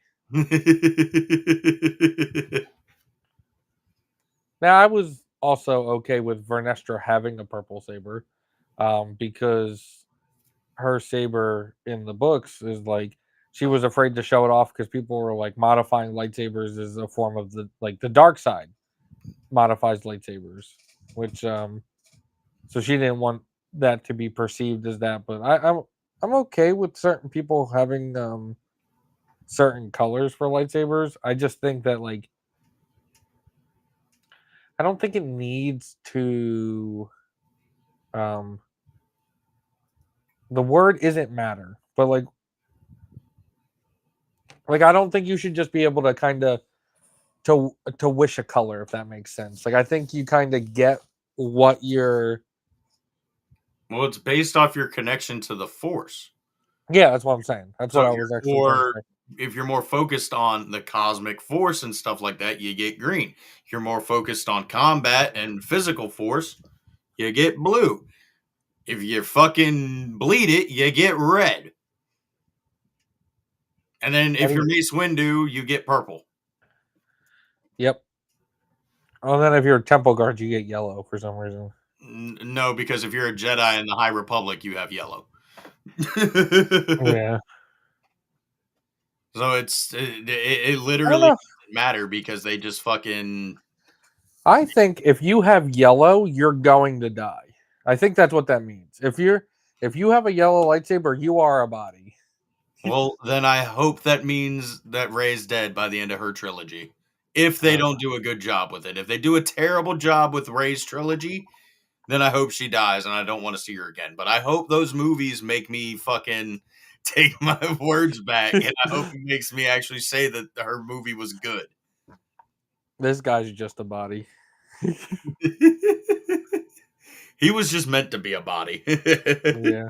Now I was also okay with Vernestra having a purple saber, because her saber in the books is like she was afraid to show it off because people were like modifying lightsabers as a form of the dark side modifies lightsabers, which so she didn't want that to be perceived as that. But I'm okay with certain people having certain colors for lightsabers. I just think that like I don't think it needs to um the word isn't matter, but like I don't think you should just be able to kind of to wish a color if that makes sense. Like I think you kind of get what you're Well, it's based off your connection to the force. yeah, that's what I'm saying. That's So what I was actually trying to say. if you're more focused on the cosmic force and stuff like that, you get green. If you're more focused on combat and physical force, you get blue. If you fucking bleed it, you get red. And then if you're Mace Windu, you get purple. Yep. Oh, then if you're a temple guard, you get yellow for some reason. No, because if you're a Jedi in the High Republic, you have yellow. Yeah. So it I don't literally know. doesn't matter because they just fucking I think if you have yellow, you're going to die. I think that's what that means. If you have a yellow lightsaber, you are a body. well, then I hope that means that Rey's dead by the end of her trilogy. If they Uh, don't do a good job with it. If they do a terrible job with Rey's trilogy, then I hope she dies and I don't want to see her again. But I hope those movies make me fucking take my words back and I hope it makes me actually say that her movie was good. this guy's just a body. He was just meant to be a body. Yeah.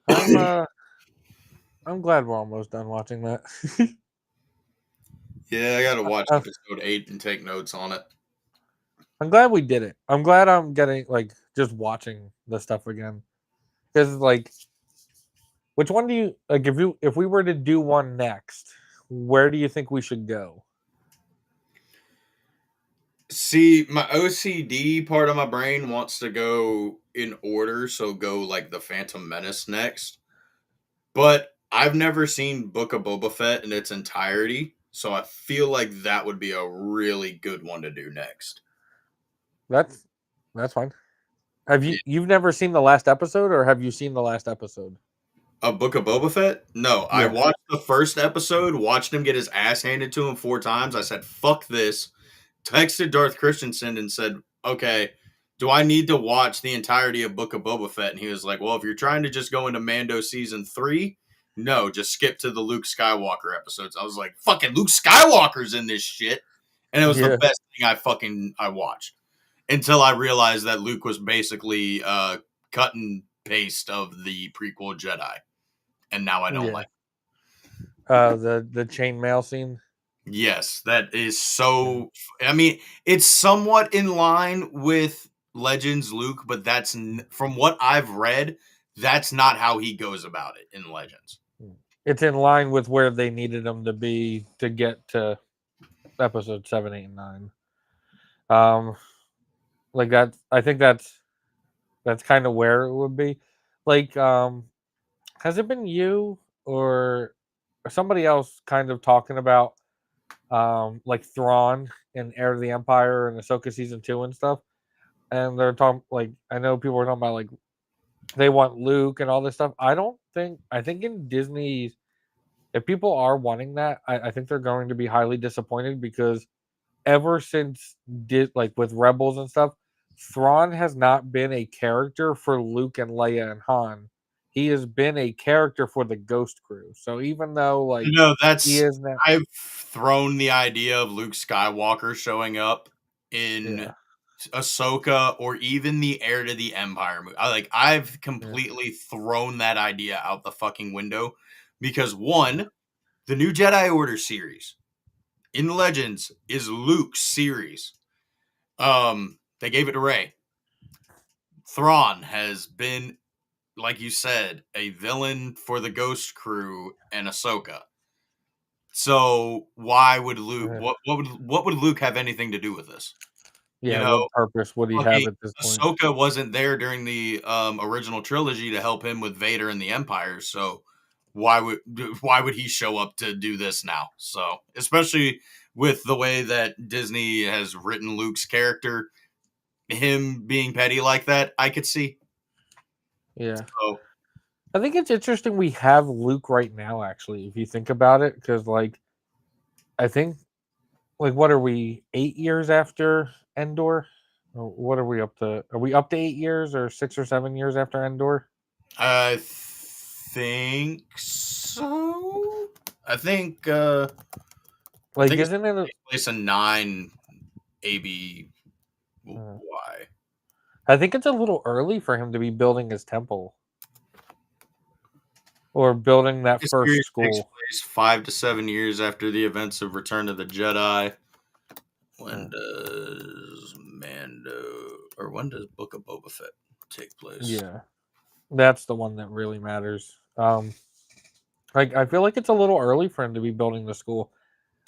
I'm I'm glad we're almost done watching that. Yeah, I got to watch Uh, episode 8 and take notes on it. I'm glad we did it. I'm glad I'm getting like just watching the stuff again. Because like, which one do you like? If we were to do one next, where do you think we should go? See, my OCD part of my brain wants to go in order, so go like the Phantom Menace next. But I've never seen Book of Boba Fett in its entirety, so I feel like that would be a really good one to do next. That's that's fine. Have Yeah. you've never seen the last episode, or have you seen the last episode? A Book of Boba Fett? No, I Yeah, watched the first episode, watched him get his ass handed to him 4 times. I said, fuck this. Texted Darth Christensen and said, okay, do I need to watch the entirety of Book of Boba Fett? And he was like, well, if you're trying to just go into Mando season 3, no, just skip to the Luke Skywalker episodes. I was like, fucking Luke Skywalker's in this shit. And it was the yeah, best thing I watched until I realized that Luke was basically cut and paste of the prequel Jedi. And now I don't yeah. like. The chainmail scene. Yes, that is Yeah, so. I mean, it's somewhat in line with Legends Luke, but from what I've read, that's not how he goes about it in Legends. it's in line with where they needed him to be to get to episode 7, 8, and 9. Um, like that. I think that's kind of where it would be. Like, has it been you or somebody else kind of talking about like Thrawn and Heir of the Empire and Ahsoka season 2 and stuff? And they're talking like I know people are talking about like they want Luke and all this stuff. I think in Disney, if people are wanting that, I think they're going to be highly disappointed because ever since did like with Rebels and stuff, Thrawn has not been a character for Luke and Leia and Han. He has been a character for the Ghost Crew. So even though like No, he is now, I've thrown the idea of Luke Skywalker showing up in yeah, Ahsoka or even the Heir to the Empire movie. I've yeah, completely thrown that idea out the fucking window because yeah, one, the new Jedi Order series in Legends is Luke's series. They gave it to Rey. Thrawn has been, like you said, a villain for the Ghost Crew and Ahsoka. So why would Luke? yeah. What would Luke have anything to do with this? You Yeah, know, what purpose would he have fucking at this point? Ahsoka wasn't there during the original trilogy to help him with Vader and the Empire. So why would why would he show up to do this now? So especially with the way that Disney has written Luke's character, him being petty like that, I could see. Yeah. So I think it's interesting we have Luke right now, actually, if you think about it, because like I think like what are we 8 years after Endor? Or what are we up to? Are we up to 8 years or 6 or 7 years after Endor? I think so. I think I Like, think it's isn't it? takes place in 9 ABY. Uh, I think it's a little early for him to be building his temple or building that This first series takes school. place 5 to 7 years after the events of Return of the Jedi. When Uh, does when does Book of Boba Fett take place? yeah, that's the one that really matters. Like I feel like it's a little early for him to be building the school.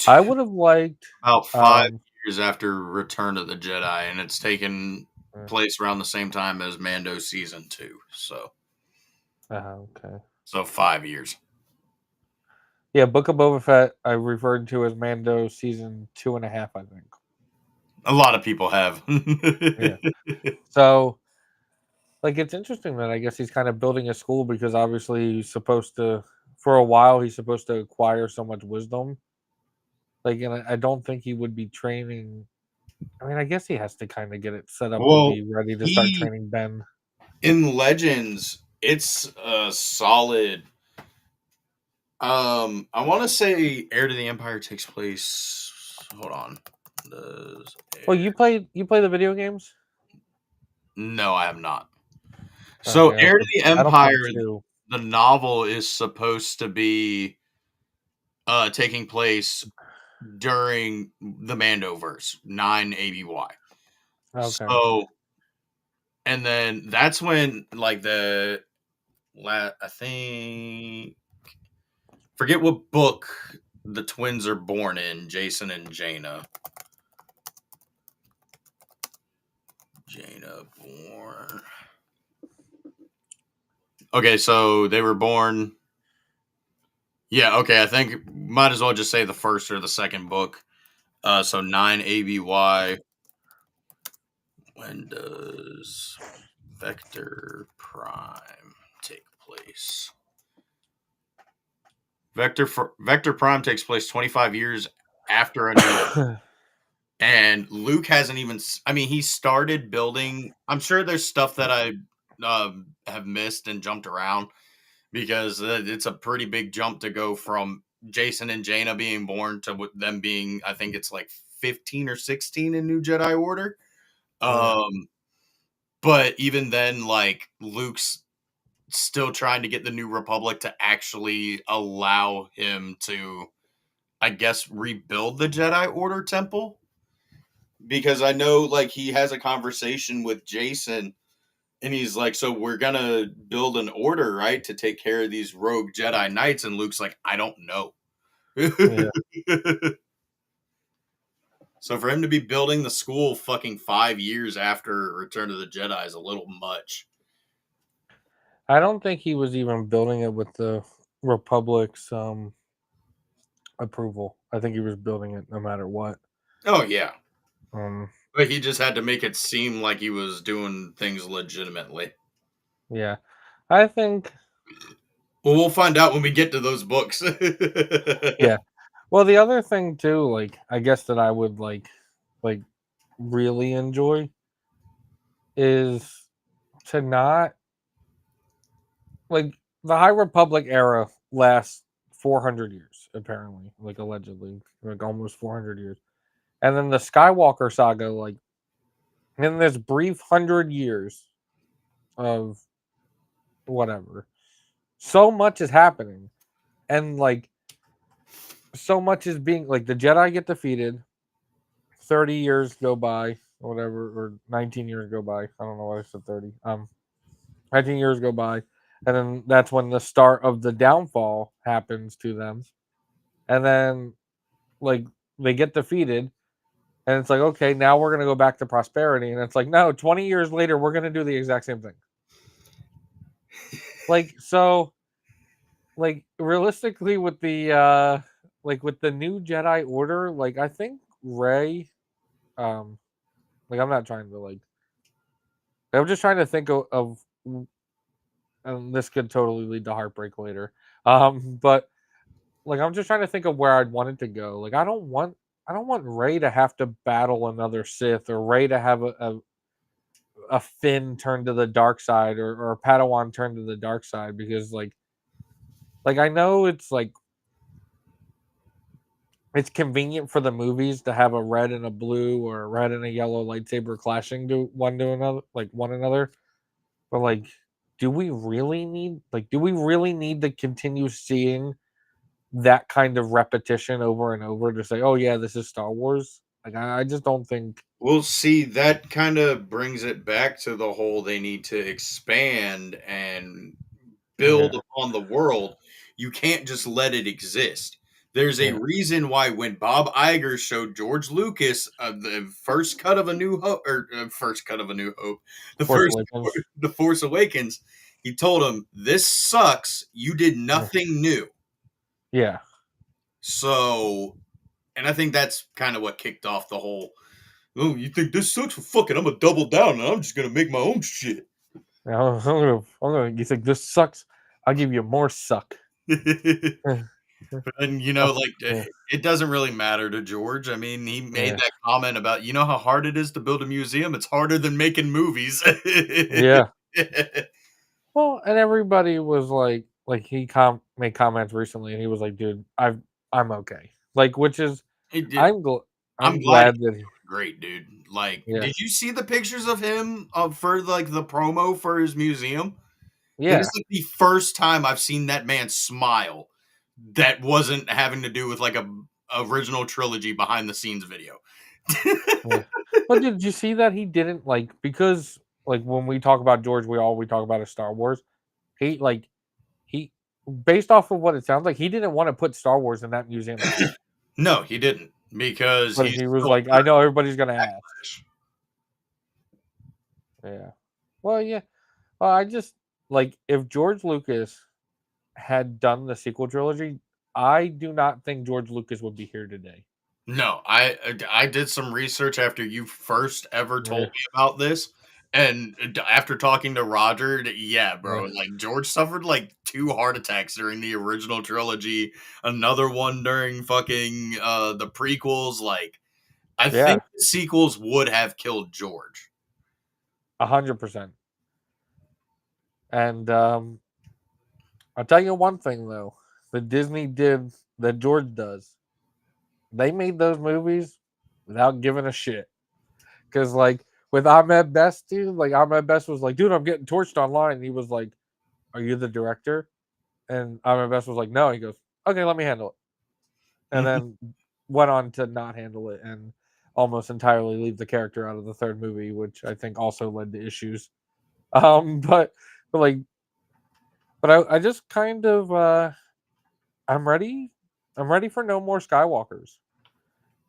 I would have liked. About five Um, years after Return of the Jedi, and it's taken uh, place around the same time as Mando season 2. okay. So 5 years. Yeah, Book of Boba Fett. I referred to as Mando season 2.5. I think. A lot of people have. Yeah. So, like, it's interesting that I guess he's kind of building a school because obviously he's supposed to. For a while, he's supposed to acquire so much wisdom. Like, and I don't think he would be training. I mean, I guess he has to kind of get it set up to Well, be ready to start he training Ben. in Legends, it's a solid. I want to say Heir to the Empire takes place. Hold on. Does Well, Heir? you play the video games? No, I have not. So Okay, Heir to the I don't play Empire, them too. the novel is supposed to be taking place during the Mandoverse, 9 ABY. Okay. So, and then that's when like I think forget what book the twins are born in, Jason and Jaina. Jaina born. Okay, so they were born. Yeah, okay, I think might as well just say the first or the second book. So 9 ABY. When does Vector Prime take place? Vector Prime takes place 25 years after a new, and Luke hasn't even. I mean, he started building. I'm sure there's stuff that I have missed and jumped around because it's a pretty big jump to go from Jason and Jaina being born to them being. I think it's like 15 or 16 in New Jedi Order. Yeah. Um, but even then, like Luke's still trying to get the New Republic to actually allow him to, I guess, rebuild the Jedi Order temple. Because I know, like, he has a conversation with Jason, and he's like, "So we're gonna build an order, right, to take care of these rogue Jedi Knights?" And Luke's like, "I don't know." Yeah. So for him to be building the school fucking 5 years after Return of the Jedi is a little much. I don't think he was even building it with the Republic's approval. I think he was building it no matter what. Oh yeah, Um, but he just had to make it seem like he was doing things legitimately. yeah, I think Well, we'll find out when we get to those books. yeah. Well, the other thing too, like I guess that I would like really enjoy is to not like the High Republic era lasts 400 years apparently, like allegedly, like almost 400 years, and then the Skywalker saga, like in this brief 100 years of whatever, so much is happening, and like so much is being like the Jedi get defeated, 30 years go by or whatever, or 19 years go by. I don't know why I said 30. 19 years go by, and then that's when the start of the downfall happens to them. And then like they get defeated, and it's like, okay, now we're gonna go back to prosperity. And it's like, no, 20 years later, we're gonna do the exact same thing. Like, so like realistically with the like with the new Jedi Order, like I think Rey, like I'm not trying to like I'm just trying to think of and this could totally lead to heartbreak later. But like I'm just trying to think of where I'd want it to go. Like I don't want Ray to have to battle another Sith, or Ray to have a Finn turn to the dark side, or a Padawan turn to the dark side, because like I know it's convenient for the movies to have a red and a blue or a red and a yellow lightsaber clashing to another, like one another. But like, do we really need to continue seeing that kind of repetition over and over to say, oh yeah, this is Star Wars? Like I just don't think. Well, see, that kind of brings it back to the whole they need to expand and build Yeah, upon the world. You can't just let it exist. There's a yeah. reason why when Bob Iger showed George Lucas the first cut of A New Hope, or first cut of A New Hope, the Force first Awakens. The Force Awakens, he told him, "This sucks. You did Yeah, nothing new." yeah. So, and I think that's kind of what kicked off the whole. Oh, you think this sucks? Well, fuck it. I'm gonna double down and I'm just gonna make my own shit. You think this sucks? I'll give you more suck. And Oh, like yeah, it doesn't really matter to George. I mean, he made yeah, that comment about how hard it is to build a museum. It's harder than making movies. yeah. Well, and everybody was like he made comments recently, and he was like, "Dude, I'm okay." Like, which is It did- I'm gl- I'm I'm glad glad he's that great, dude. Like, yeah. did you see the pictures of him for like the promo for his museum? And Yeah, this is like the first time I've seen that man smile that wasn't having to do with like a original trilogy behind the scenes video. yeah. But did you see that he didn't like because like when we talk about George, we talk about is Star Wars. He like he based off of what it sounds like, he didn't want to put Star Wars in that museum at all. No, he didn't because But he's he was so like, I know everybody's gonna ask. British. Yeah. Well, yeah. Well, I just like if George Lucas had done the sequel trilogy, I do not think George Lucas would be here today. No, I did some research after you first ever told Yeah. me about this, and after talking to Roger, yeah, bro, Yeah. like George suffered like 2 heart attacks during the original trilogy, another one during fucking the prequels. Like, I Yeah. think the sequels would have killed George. 100%. And I'll tell you one thing though, that Disney did that George does. They made those movies without giving a shit. Because like with Ahmed Best, dude, like Ahmed Best was like, dude, I'm getting torched online. And he was like, are you the director? And Ahmed Best was like, no. He goes, okay, let me handle it. And then went on to not handle it and almost entirely leave the character out of the third movie, which I think also led to issues. But like, but I just kind of I'm ready. I'm ready for no more Skywalkers,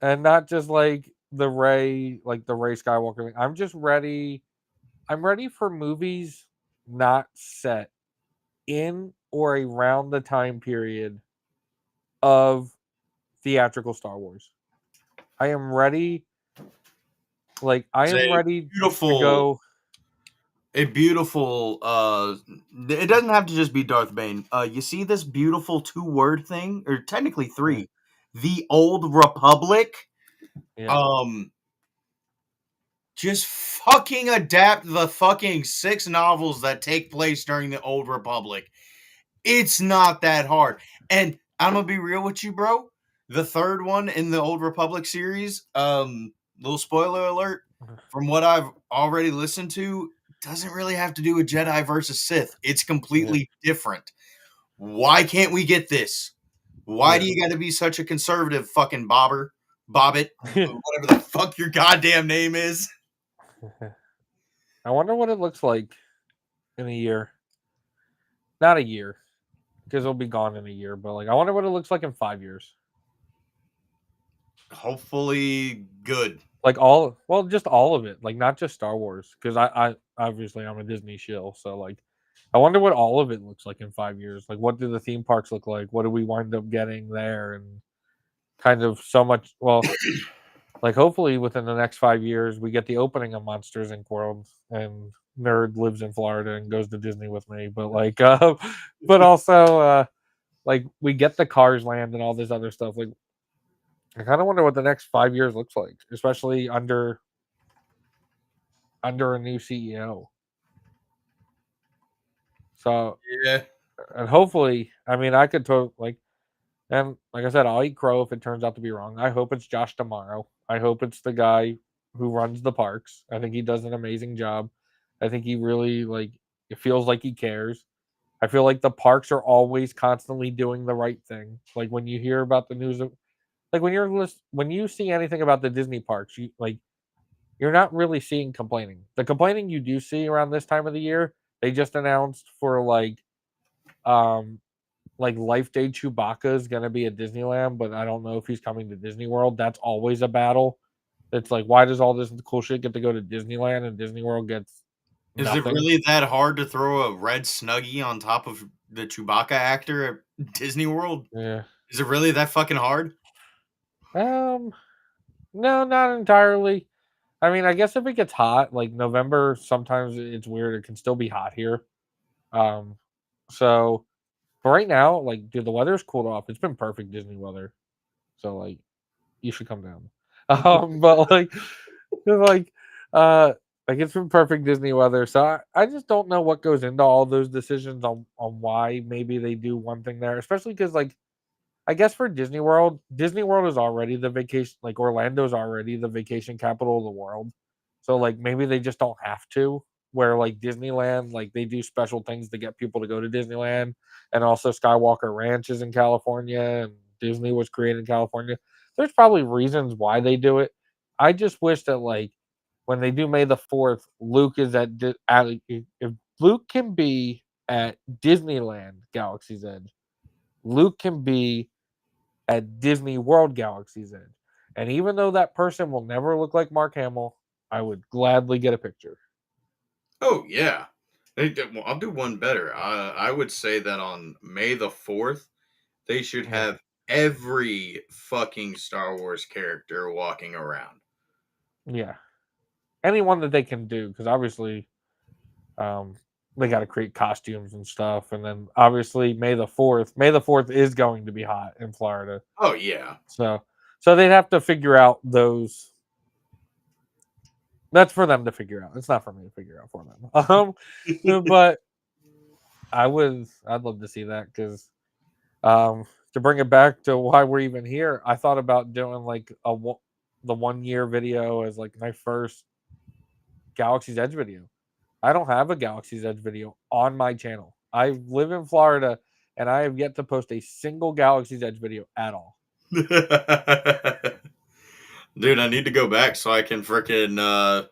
and not just like the Ray Skywalker thing. I'm just ready. I'm ready for movies not set in or around the time period of theatrical Star Wars. I am ready. Like I It's am a ready to beautiful, go. a beautiful. It doesn't have to just be Darth Bane. You see this beautiful 2 word thing, or technically Yeah, 3, the Old Republic. yeah, Um, just fucking adapt the fucking 6 novels that take place during the Old Republic. It's not that hard. And I'm gonna be real with you, bro. The third one in the Old Republic series, little spoiler alert, from what I've already listened to, doesn't really have to do with Jedi versus Sith. It's yeah, completely different. Why can't we get this? Why yeah. do you gotta be such a conservative fucking bobbit, whatever the fuck your goddamn name is? I wonder what it looks like in a year. Not a year, because it'll be gone in a year. But like, I wonder what it looks like in 5 years. Hopefully good. Like all, well, just all of it. Like not just Star Wars, because I obviously I'm a Disney shill. So like, I wonder what all of it looks like in 5 years. Like, what do the theme parks look like? What do we wind up getting there? And kind of so much. Well, like hopefully within the next 5 years, we get the opening of Monsters Inc. World, and Nerd lives in Florida and goes to Disney with me. But like, but also like we get the Cars Land and all this other stuff. Like, I kind of wonder what the next 5 years looks like, especially under a new CEO. So, Yeah. and hopefully, I mean, I could like, and like I said, I'll eat crow if it turns out to be wrong. I hope it's Josh tomorrow. I hope it's the guy who runs the parks. I think he does an amazing job. I think he really like it feels like he cares. I feel like the parks are always constantly doing the right thing. Like when you hear about the news of like when you see anything about the Disney parks, you're not really seeing complaining. The complaining you do see around this time of the year, they just announced for um like Life Day Chewbacca is gonna be at Disneyland, but I don't know if he's coming to Disney World. That's always a battle. It's like why does all this cool shit get to go to Disneyland and Disney World gets Is it nothing? really that hard to throw a red Snuggie on top of the Chewbacca actor at Disney World? Yeah. Is it really that fucking hard? Um no, not entirely. I mean, I guess if it gets hot, like November, sometimes it's weird. It can still be hot here. Um so but right now, like dude, the weather's cooled off. It's been perfect Disney weather. So like you should come down. But like uh like it's been perfect Disney weather. So I just don't know what goes into all those decisions on why maybe they do one thing there, especially because like I guess for Disney World is already the vacation like Orlando's already the vacation capital of the world. So like maybe they just don't have to where like Disneyland, like they do special things to get people to go to Disneyland, and also Skywalker Ranch is in California, and Disney was created in California. There's probably reasons why they do it. I just wish that like when they do May the 4th, Luke is if Luke can be at Disneyland Galaxy's Edge, Luke can be at Disney World Galaxy's Edge. And even though that person will never look like Mark Hamill, I would gladly get a picture. Oh yeah. Well, I'll do one better. I would say that on May the 4th, they should Yeah. have every fucking Star Wars character walking around. Yeah. Anyone that they can do, because obviously they got to create costumes and stuff. And then obviously May the 4th is going to be hot in Florida. Oh yeah. So they'd have to figure out those. That's for them to figure out. It's not for me to figure out for them. But I'd love to see that because to bring it back to why we're even here, I thought about doing like the 1 year video as like my first Galaxy's Edge video. I don't have a Galaxy's Edge video on my channel. I live in Florida and I have yet to post a single Galaxy's Edge video at all. Dude, I need to go back so I can freaking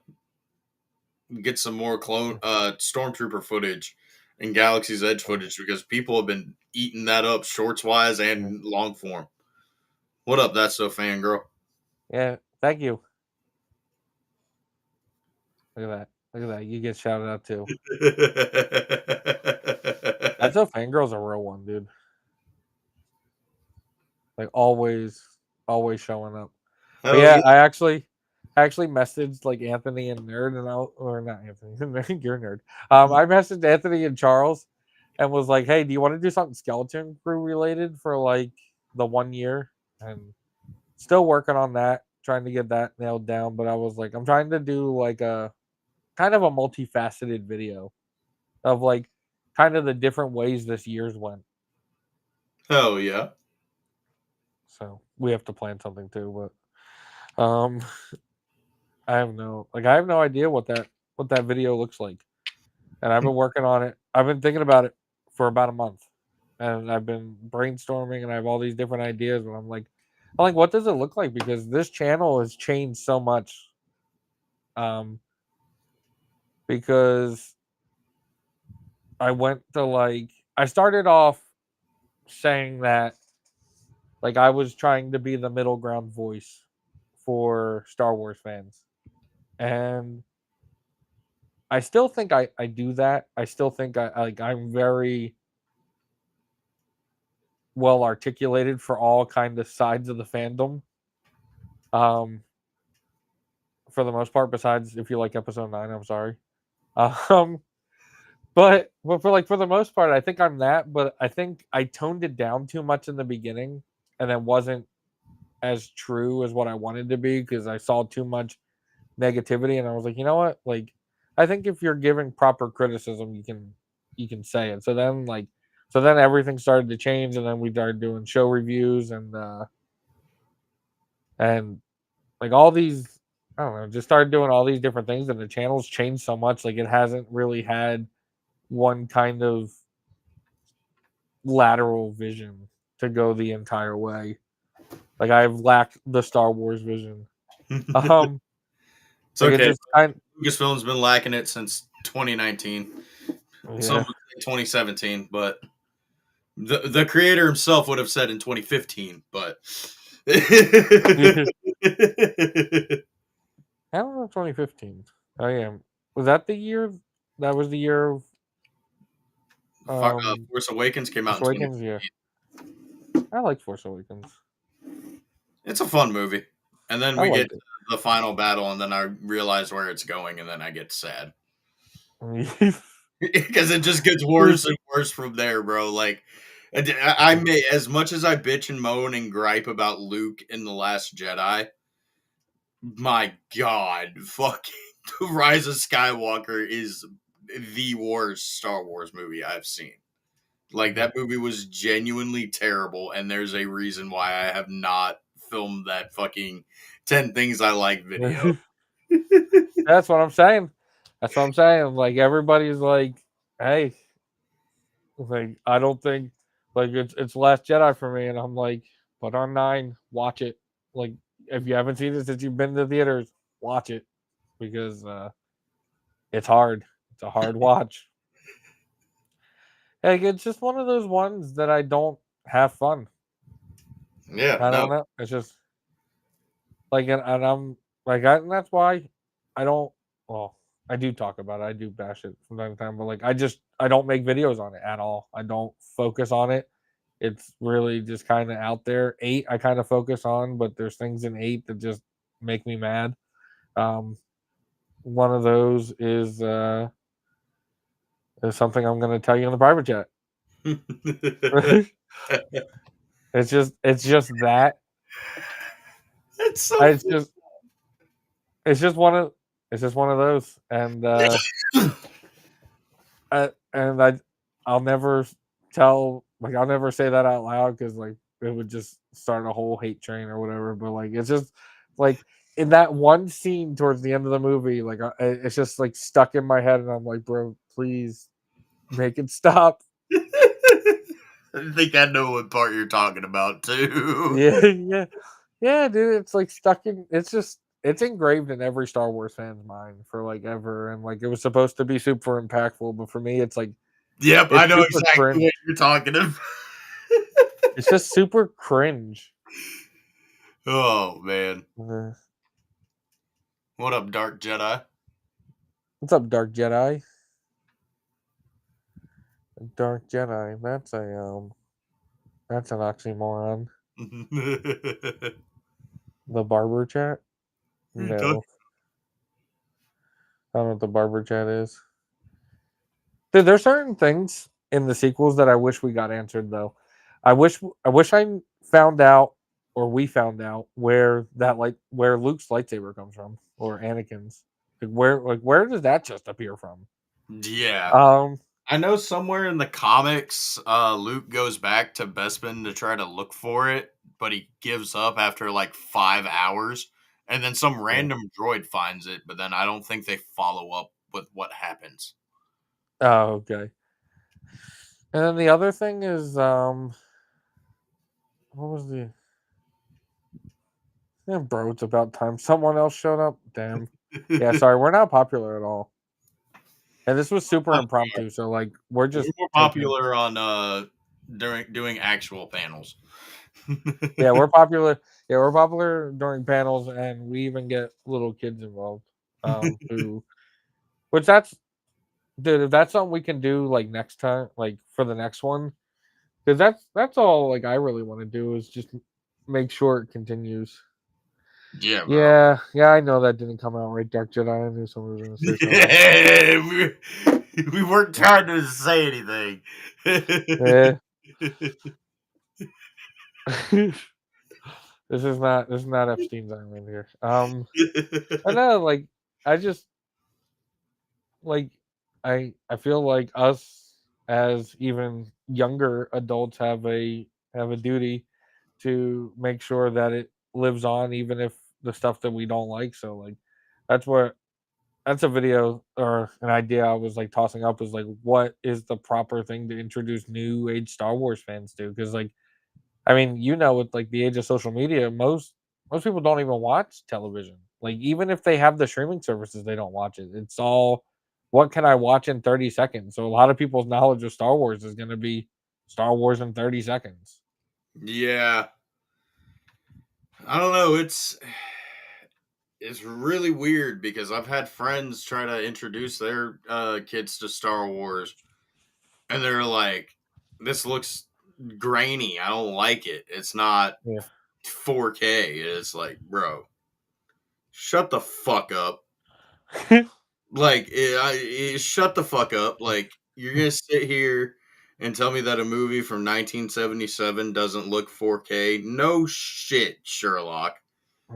get some more clone stormtrooper footage and Galaxy's Edge footage because people have been eating that up shorts wise and long form. What up, That's So Fangirl? Yeah, thank you. Look at that. Look at that. You get shouted out too. That's a fangirl's a real one, dude. Like always showing up. But yeah, I actually messaged like Anthony and Nerd or not Anthony, you're Nerd. I messaged Anthony and Charles and was like, hey, do you want to do something Skeleton Crew related for like the 1 year? And still working on that, trying to get that nailed down. But I was like, I'm trying to do like a kind of a multifaceted video of like kind of the different ways this year's went. Hell yeah. So we have to plan something too, but I have no idea what that video looks like. And I've been working on it. I've been thinking about it for about a month. And I've been brainstorming and I have all these different ideas, but I'm like, what does it look like? Because this channel has changed so much. Because I went to like I started off saying that like I was trying to be the middle ground voice for Star Wars fans. And I still think I do that. I still think I'm very well articulated for all kind of sides of the fandom. For the most part, besides if you like episode 9, I'm sorry. But for the most part, I think I'm that, but I think I toned it down too much in the beginning and then wasn't as true as what I wanted to be because I saw too much negativity and I was like, you know what? Like I think if you're giving proper criticism, you can say it. So then everything started to change and then we started doing show reviews and like all these I don't know, just started doing all these different things and the channel's changed so much like it hasn't really had one kind of lateral vision to go the entire way. Like I've lacked the Star Wars vision. It's okay. Just Lucasfilm's been lacking it since 2019. yeah. Some would say 2017, but the creator himself would have said in 2015, but I don't know 2015. I am. Was that the year? That was the year of Force Awakens came out Force in Awakens. Yeah, I like Force Awakens. It's a fun movie. And then I we get liked to the final battle, and then I realize where it's going, and then I get sad. it. Because it just gets worse and worse from there, bro. Like, I may, as much as I bitch and moan and gripe about Luke in The Last Jedi, my God, fucking Rise of Skywalker is the worst Star Wars movie I've seen. Like, that movie was genuinely terrible, and there's a reason why I have not filmed that fucking 10 Things I Like video. That's what I'm saying. That's what I'm saying. Like everybody's like, hey, like I don't think like it's Last Jedi for me, and I'm like, put on 9, watch it. Like if you haven't seen it since you've been to theaters, watch it because it's hard. It's a hard watch. Like it's just one of those ones that I don't have fun. Yeah, I no. don't know. It's just like, and I'm like, and that's why I don't. Well, I do talk about it. I do bash it from time to time, but like, I don't make videos on it at all. I don't focus on it. It's really just kind of out there. 8, I kind of focus on, but there's things in 8 that just make me mad. Um, one of those is something I'm going to tell you in the private chat. It's just that. It's so It's just it's just one of it's just one of those, and funny. and I'll never I'll never say that out loud because like it would just start a whole hate train or whatever. But like it's just like in that one scene towards the end of the movie, like it's just like stuck in my head, and I'm like, bro, please make it stop. I think I know what part you're talking about too. Yeah, yeah, yeah, dude. It's like stuck in. It's just it's engraved in every Star Wars fan's mind for like ever, and like it was supposed to be super impactful, but for me, it's like Yep, I it's know super exactly cringe. what you're talking about. It's just super cringe. Oh man. Uh, What up, Dark Jedi? What's up, Dark Jedi? Dark Jedi. That's an oxymoron. The barber chat? No, I don't know what the barber chat is. Dude, there's certain things in the sequels that I wish we got answered though. I wish I found out or we found out where that like where Luke's lightsaber comes from or Anakin's. Like where does that just appear from? Yeah. Um I know somewhere in the comics, Luke goes back to Bespin to try to look for it, but he gives up after like 5 hours. And then some yeah. random droid finds it, but then I don't think they follow up with what happens. Oh, okay. And then the other thing is what was the yeah, bro, it's about time someone else showed up. Damn. Yeah, sorry, we're not popular at all. And this was super impromptu, so like we're We're just more taking popular on during doing actual panels. yeah, we're popular. Yeah, we're popular during panels and we even get little kids involved. Who which that's dude, if that's something we can do like next time, like for the next one. Because that's all like I really want to do is just make sure it continues. Yeah, bro. Yeah, yeah, I know that didn't come out right, Dark Jedi. I knew someone was gonna say something. Yeah, we weren't trying to say anything. Yeah. This is not Epstein's Island here. I know, like I just like I feel like us as even younger adults have a duty to make sure that it lives on even if the stuff that we don't like. So like that's what that's a video or an idea I was like tossing up is like what is the proper thing to introduce new age Star Wars fans to? Because like I mean, with like the age of social media, most people don't even watch television. Like even if they have the streaming services, they don't watch it. It's all what can I watch in 30 seconds? So a lot of people's knowledge of Star Wars is going to be Star Wars in 30 seconds. Yeah, I don't know. It's really weird because I've had friends try to introduce their kids to Star Wars, and they're like, "This looks grainy. I don't like it. It's not Yeah. 4K." It's like, bro, shut the fuck up. Like, shut the fuck up. Like, you're gonna sit here and tell me that a movie from 1977 doesn't look 4K? No shit, Sherlock.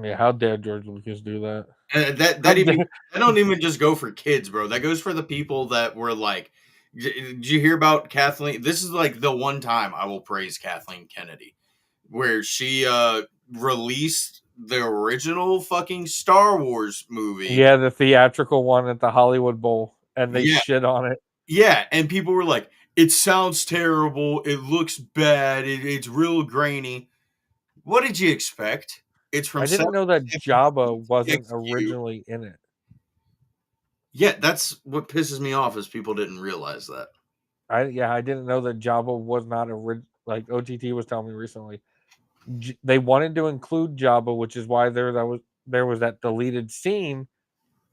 Yeah, how dare George Lucas do that? And How dare that don't even just go for kids, bro. That goes for the people that were like, did you hear about Kathleen? This is like the one time I will praise Kathleen Kennedy, where she released the original fucking Star Wars movie. Yeah, the theatrical one at the Hollywood Bowl, and they Yeah, shit on it. yeah, and people were like, "It sounds terrible. It looks bad. It's real grainy." What did you expect? It's from I didn't know that 77 Jabba wasn't DXQ. originally in it. Yeah, that's what pisses me off is people didn't realize that. I didn't know that Jabba was not like OTT was telling me recently. They wanted to include Jabba, which is why there was that deleted scene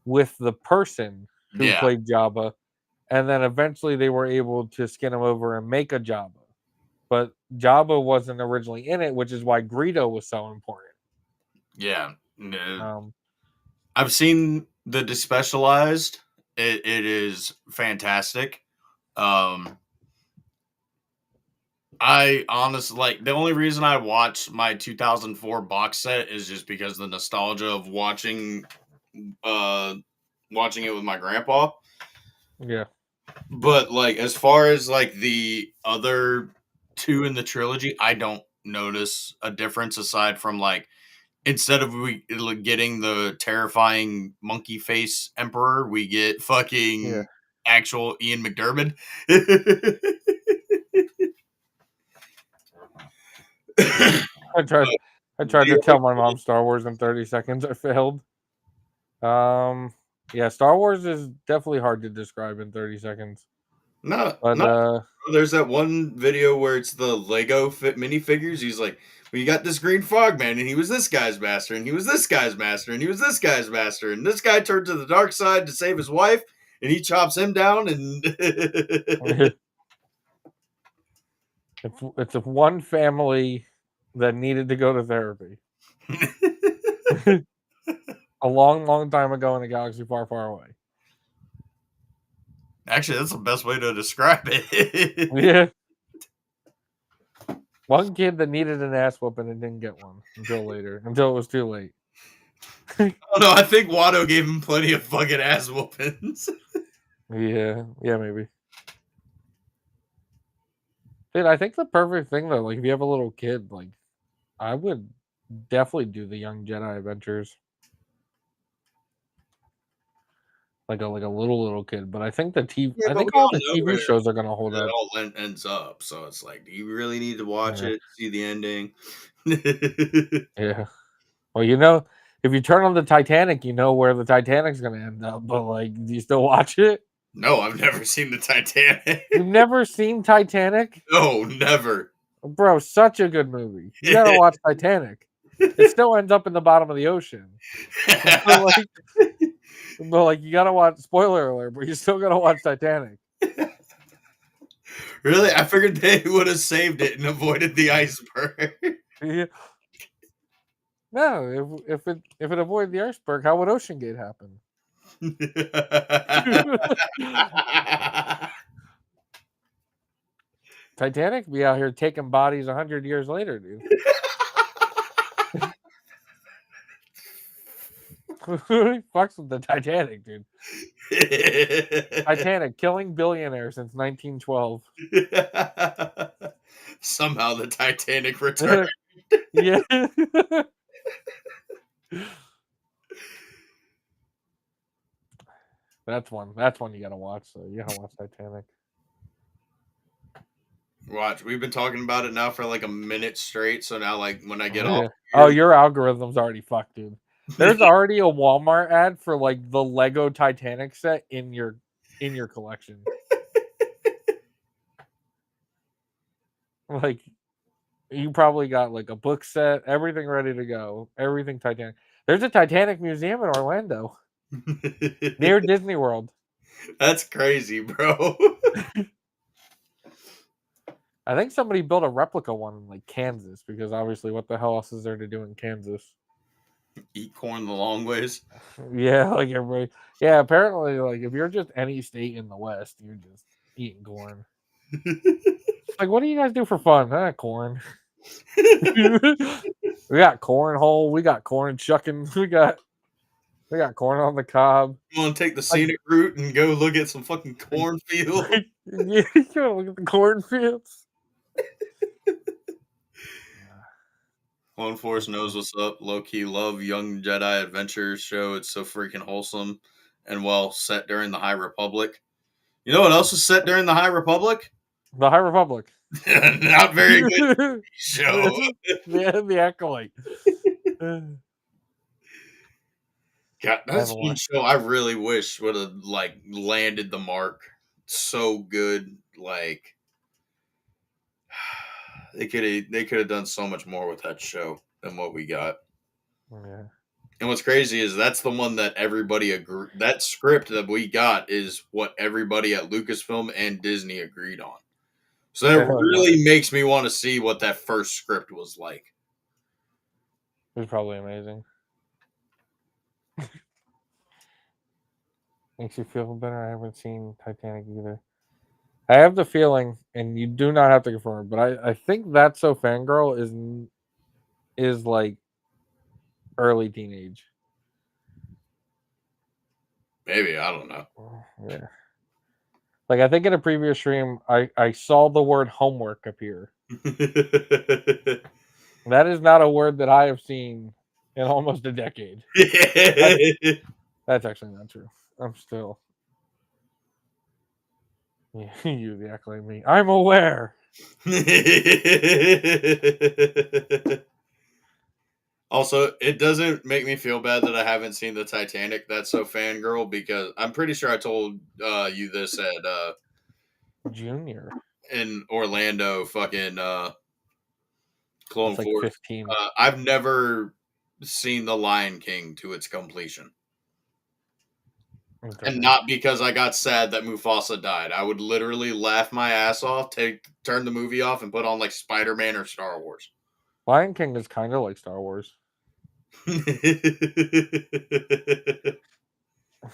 with the person who Yeah, played Jabba, and then eventually they were able to skin him over and make a Jabba. But Jabba wasn't originally in it, which is why Greedo was so important. yeah. No. Um, I've seen the despecialized. It is fantastic. Um, I honestly like the only reason I watched my 2004 box set is just because the nostalgia of uh watching it with my grandpa. yeah, But like as far as like the other two in the trilogy, I don't notice a difference aside from like instead of we getting the terrifying monkey face emperor, we get yeah. fucking actual Ian McDermott. I tried. I tried to tell my mom Star Wars in 30 seconds. I failed. Um, yeah, Star Wars is definitely hard to describe in 30 seconds. No, But no. There's that one video where it's the Lego fit minifigures. He's like, "We got this green frog man, and he was this guy's master, and he was this guy's master, and he was this guy's master, and this guy turned to the dark side to save his wife, and he chops him down." And it's a one family that needed to go to therapy a long, long time ago in a galaxy far, far away. actually, that's the best way to describe it. Yeah, one kid that needed an ass whooping and didn't get one until later, until it was too late. Oh no, I think Watto gave him plenty of fucking ass whoopings. Yeah, yeah, maybe. Dude, I think the perfect thing though, like if you have a little kid, like I would definitely do the Young Jedi Adventures, like a little kid. But I think Yeah, I but we think all all the know TV where shows are gonna hold it up. all ends up. So it's like, do you really need to watch Yeah, it, see the ending? yeah. Well, you know, if you turn on the Titanic, you know where the Titanic's gonna end up. But like, do you still watch it? No, I've never seen the Titanic. You've never seen Titanic, No, never. bro? Such a good movie. You gotta watch Titanic. It still ends up in the bottom of the ocean. But like, you gotta watch. Spoiler alert! But you still gotta watch Titanic. Really? I figured they would have saved it and avoided the iceberg. Yeah. No, if it avoided the iceberg, how would Ocean Gate happen? Titanic be out here taking bodies 100 years later, dude. Who fucks with the Titanic, dude? Titanic killing billionaire since 1912. Somehow the Titanic returned. Yeah. That's one. That's one you gotta watch. So you gotta watch Titanic. Watch, we've been talking about it now for like a minute straight. So now, like, when I get off Yeah. Oh, here, your algorithm's already fucked, dude. There's already a Walmart ad for like the Lego Titanic set in your collection. Like you probably got like a book set, everything ready to go, everything Titanic. There's a Titanic museum in Orlando near Disney World. that's crazy, bro. I think somebody built a replica one in like Kansas because obviously, what the hell else is there to do in Kansas? Eat corn the long ways. Yeah, like everybody. Yeah, apparently, like if you're just any state in the West, you're just eating corn. Like, what do you guys do for fun? Corn. We got cornhole. We got corn shucking. We got corn on the cob. You want to take the Like, scenic route and go look at some fucking cornfield? yeah, you gotta look at the cornfields. Clone Force knows what's up. Low key love Young Jedi Adventures show. It's so freaking wholesome and well set during the High Republic. You know what else was set during the High Republic? The High Republic. Not very good show. The Acolyte. God, I that's haven't one watched. show I really wish would have like landed the mark. So good, like they could have done so much more with that show than what we got. Yeah. And what's crazy is that's the one that everybody agree. That script that we got is what everybody at Lucasfilm and Disney agreed on. So that What? really makes me want to see what that first script was like. It was probably amazing. Makes you feel better. I haven't seen Titanic either. I have the feeling, and you do not have to confirm, but I think That's So Fangirl is like early teenage. Maybe I don't know. Yeah. Like I think in a previous stream, I saw the word homework appear. That is not a word that I have seen in almost a decade. That's actually not true. I'm still. Yeah, you exactly me. I'm aware. Also, it doesn't make me feel bad that I haven't seen the Titanic. That's so fangirl because I'm pretty sure I told you this at Junior. in Orlando, fucking Clone That's like Force. 15. I've never seen The Lion King to its completion, and Interesting. not because I got sad that Mufasa died. I would literally laugh my ass off, turn the movie off, and put on like Spider Man or Star Wars. Lion King is kind of like Star Wars,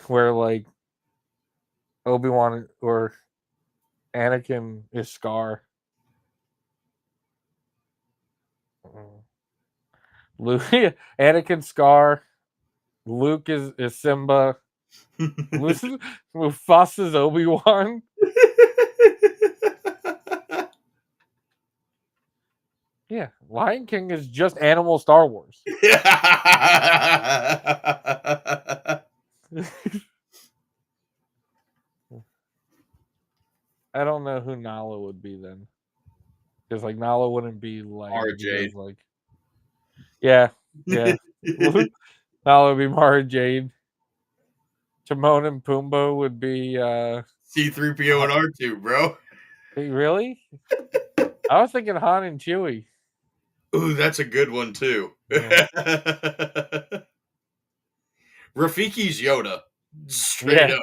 where like Obi-Wan or Anakin is Scar. Luke, Anakin Scar. Luke is Simba. Mufasa's Obi-Wan. Yeah, Lion King is just animal Star Wars. I don't know who Nala would be then, because like Nala wouldn't be Leia RJ. because like yeah. Nala would be Mara Jade. Timon and Pumbaa would be C3PO and R2, bro. really? I was thinking Han and Chewie. Ooh, that's a good one too. Yeah. Rafiki's Yoda. Straight Yeah. up.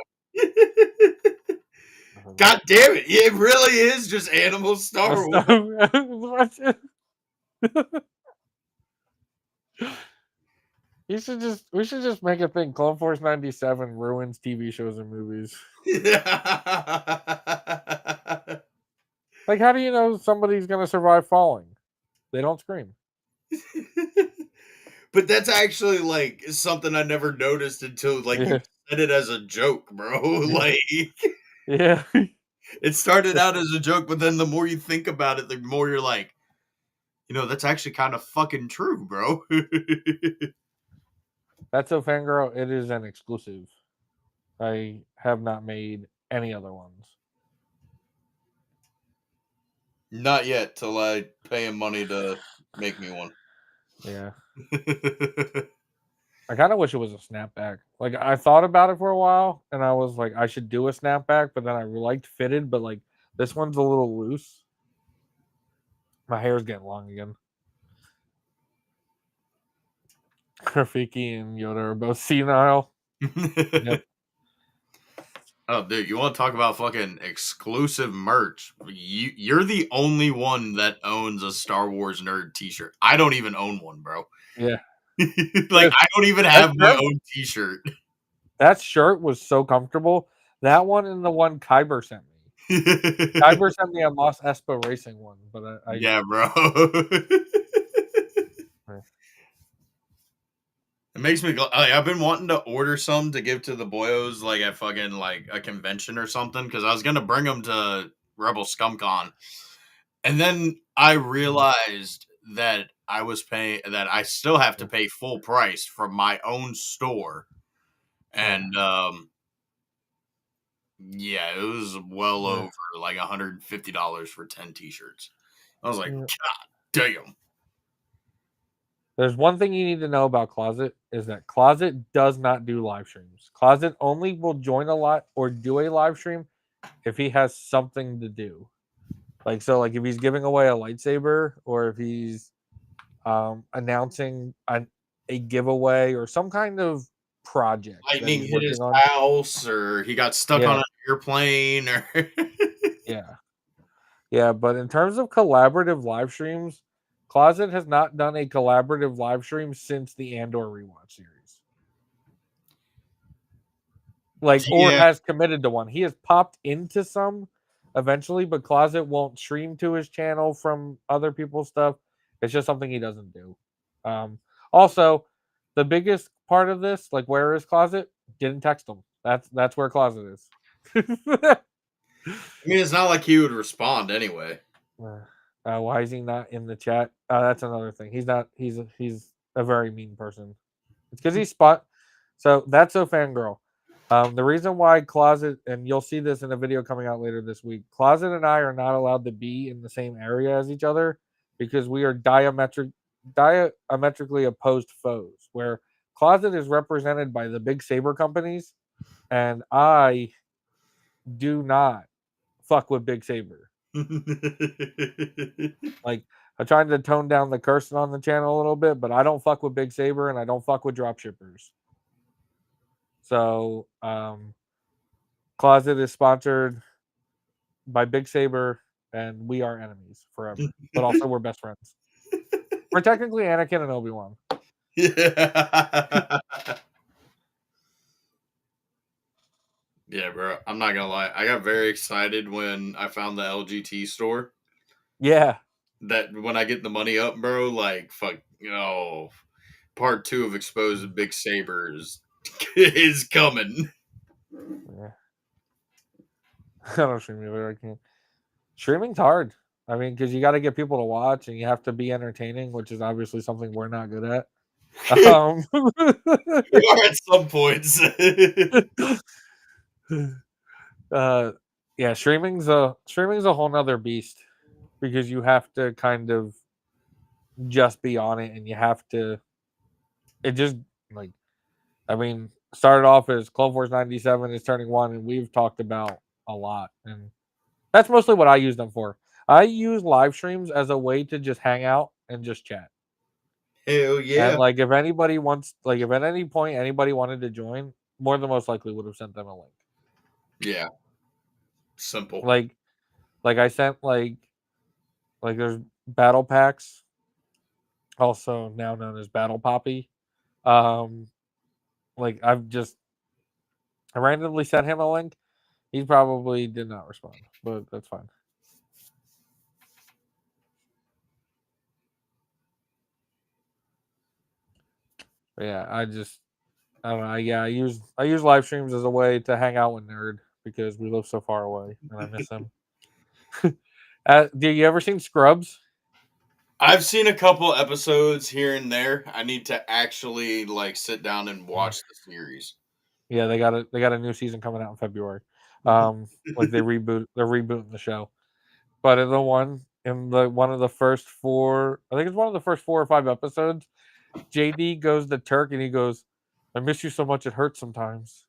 God damn it. It really is just animal Star Wars. We should just make a thing. CloneForce97 ruins TV shows and movies. Like, how do you know somebody's gonna survive falling? They don't scream. But that's actually like something I never noticed until like you Yeah. said it as a joke, bro. Like Yeah. it started out as a joke, but then the more you think about it, the more you're like, that's actually kind of fucking true, bro. That's So Fangirl. It is an exclusive. I have not made any other ones. Not yet, till I pay him money to make me one. Yeah. I kind of wish it was a snapback. Like I thought about it for a while, and I was like, I should do a snapback, but then I liked fitted, but like this one's a little loose. My hair's getting long again. Rafiki and Yoda are both senile. Yep. Oh, dude, you want to talk about fucking exclusive merch? You're the only one that owns a Star Wars nerd T-shirt. I don't even own one, bro. Yeah. Like I don't even have my own T-shirt. That shirt was so comfortable. That one and the one Kyber sent me. Kyber sent me a Moss Espa Racing one, but yeah, bro. It makes me like, I've been wanting to order some to give to the boyos like at fucking like a convention or something because I was gonna bring them to Rebel ScumCon, and then I realized that I was paying, that I still have to pay full price from my own store. Yeah. And yeah, it was well Yeah. over like $150 for 10 t-shirts. I was like, Yeah. God damn. There's one thing you need to know about Closet is that Closet does not do live streams. Closet only will join a lot or do a live stream if he has something to do. Like so, like if he's giving away a lightsaber or if he's announcing a giveaway or some kind of project that Lightning he's hit his working on. house, or he got stuck on Yeah, an airplane, or yeah, yeah. But in terms of collaborative live streams, Closet has not done a collaborative live stream since the Andor rewatch series. Like, or yeah. has committed to one. He has popped into some eventually, but Closet won't stream to his channel from other people's stuff. It's just something he doesn't do. Also, the biggest part of this, like where is Closet? Didn't text him. That's where Closet is. I mean, it's not like he would respond anyway. Why is he not in the chat? That's another thing. He's not. He's a very mean person. It's because he's spot. So that's a fangirl. The reason why Closet, and you'll see this in a video coming out later this week, Closet and I are not allowed to be in the same area as each other because we are diametrically opposed foes. Where Closet is represented by the big saber companies, and I do not fuck with Big Saber. Like I'm trying to tone down the cursing on the channel a little bit, but I don't fuck with Big Saber and I don't fuck with drop shippers. So Closet is sponsored by Big Saber and we are enemies forever. But also we're best friends. We're technically Anakin and Obi-Wan. Yeah. Yeah, bro. I'm not gonna lie. I got very excited when I found the LGT store. Yeah. That when I get the money up, bro, like fuck, part 2 of Exposed Big Sabers is coming. Yeah. I don't stream either. I can't. Streaming's hard. I mean, because you got to get people to watch and you have to be entertaining, which is obviously something we're not good at. We are at some points. Yeah, streaming's a whole nother beast because you have to kind of just be on it and you have to it just like I mean started off as CloneForce97 is turning 1 and we've talked about a lot and that's mostly what I use them for. I use live streams as a way to just hang out and just chat. Hell And yeah. like if anybody wants like if at any point anybody wanted to join, more than most likely would have sent them a link. Yeah. Simple. Like I sent like there's battle packs, also now known as Battle Poppy. Um, like I randomly sent him a link. He probably did not respond, but that's fine. But yeah, I don't know. Yeah, I use live streams as a way to hang out with Nerd because we live so far away and I miss him. Do you ever seen Scrubs? I've seen a couple episodes here and there. I need to actually like sit down and Yeah. watch the series. Yeah, they got a new season coming out in February. Like they're rebooting the show. But in the one of the first 4, I think it's one of the first 4 or 5 episodes, JD goes to Turk and he goes, "I miss you so much it hurts sometimes."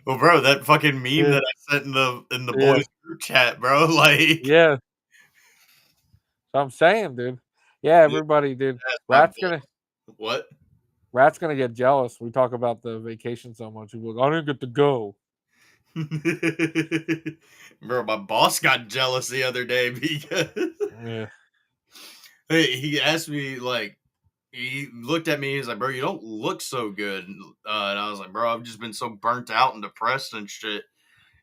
Well, bro, that fucking meme Yeah, that I sent in the yeah, boys group chat, bro, like yeah. So I'm saying, dude. Yeah, everybody, dude. that's my Rat's boy. gonna What? Rat's gonna get jealous. We talk about the vacation so much. He's like, I didn't get to go. Bro, my boss got jealous the other day because Yeah. he asked me like he looked at me. He's like, "Bro, you don't look so good." And I was like, "Bro, I've just been so burnt out and depressed and shit."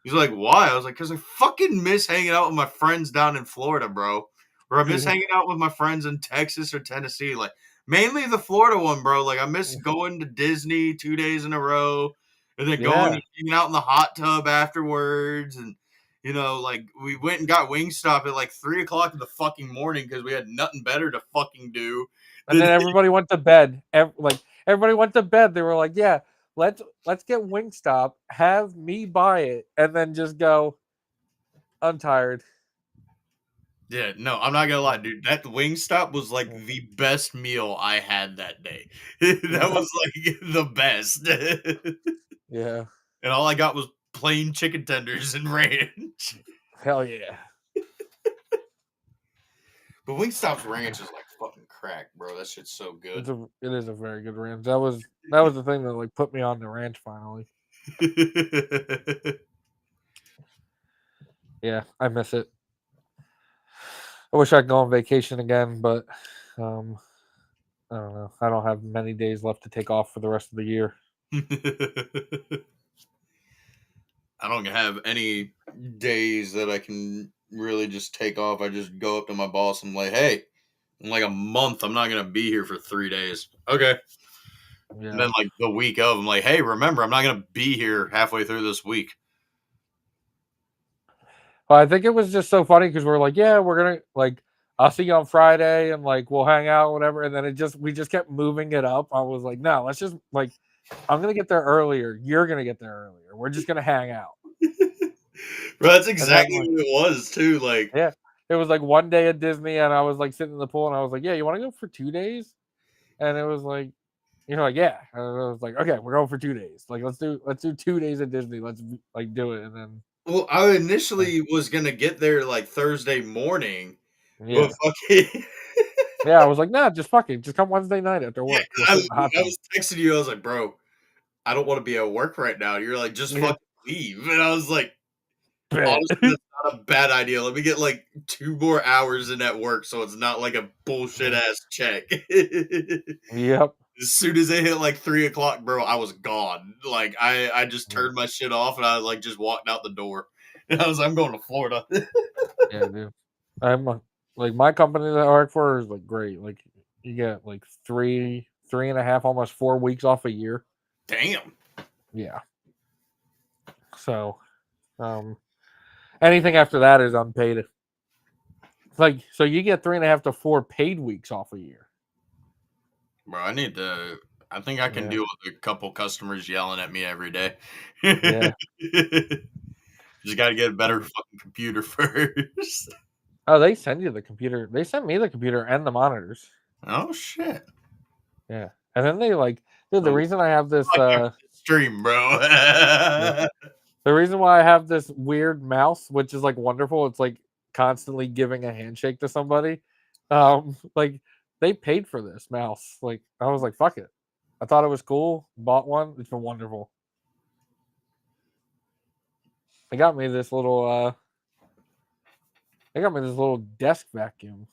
He's like, "Why?" I was like, "Cause I fucking miss hanging out with my friends down in Florida, bro. Or I miss hanging out with my friends in Texas or Tennessee. Like mainly the Florida one, bro. Like I miss going to Disney 2 days in a row, and then going Yeah. and hanging out in the hot tub afterwards, and You know, like we went and got Wingstop at like 3 o'clock in the fucking morning because we had nothing better to fucking do. And then everybody went to bed. Everybody went to bed. They were like, "Yeah, let's get Wingstop, have me buy it, and then just go." I'm tired. Yeah, no, I'm not gonna lie, Yeah. dude. That Wingstop was like Yeah. the best meal I had that day. That Yep. was like the best. Yeah. And all I got was plain chicken tenders and ranch. Hell yeah. But Wingstop's ranch is like fucking crack, bro. That shit's so good. It is a very good ranch. That was the thing that like put me on the ranch finally. Yeah, I miss it. I wish I could go on vacation again, but um, I don't know. I don't have many days left to take off for the rest of the year. I don't have any days that I can really just take off. I just go up to my boss and like, hey, in like a month, I'm not gonna be here for 3 days. Okay. And Yeah. then like the week of, I'm like, hey, remember, I'm not gonna be here halfway through this week. Well, I think it was just so funny because we're like, yeah, we're gonna like, I'll see you on Friday, and like we'll hang out, whatever. And then we just kept moving it up. I was like, no, let's just like, I'm gonna get there earlier. You're gonna get there earlier. We're just gonna hang out. Bro, that's And then exactly like, what it was too. Like, yeah, it was like one day at Disney, and I was like sitting in the pool, and I was like, yeah, you want to go for 2 days? And it was like, like, yeah. And I was like, okay, we're going for 2 days. Like, let's do 2 days at Disney. Let's like do it, and then well, I initially was gonna get there like Thursday morning, but yeah, fucking yeah. I was like, nah, just fucking, just come Wednesday night after yeah, work. We'll I, sit in the hot I tub. was texting you. I was like, bro, I don't want to be at work right now. You're like, just Yeah, fucking leave. And I was like, bet. honestly, that's not a bad idea. Let me get like 2 more hours in at work so it's not like a bullshit ass check. Yep. As soon as it hit like 3 o'clock, bro, I was gone. Like I just Yeah, turned my shit off and I like just walked out the door. And I was like, I'm going to Florida. yeah, dude. I'm like my company that I work for is like great. Like you get like 3.5, almost 4 weeks off a year. Damn. Yeah. So, um, anything after that is unpaid. Like, so you get 3.5 to 4 paid weeks off a year. Bro, I think I can Yeah. deal with a couple customers yelling at me every day. Yeah. Just got to get a better Um, fucking computer first. oh, they send you the computer. They sent me the computer and the monitors. Oh shit! Yeah. And then they like, dude, the So reason I have this fuck after the stream, bro. yeah, the reason why I have this weird mouse, which is like wonderful, it's like constantly giving a handshake to somebody. Like they paid for this mouse. Like I was like, fuck it. I thought it was cool. Bought one. It's been wonderful. They got me this little they got me this little desk vacuum.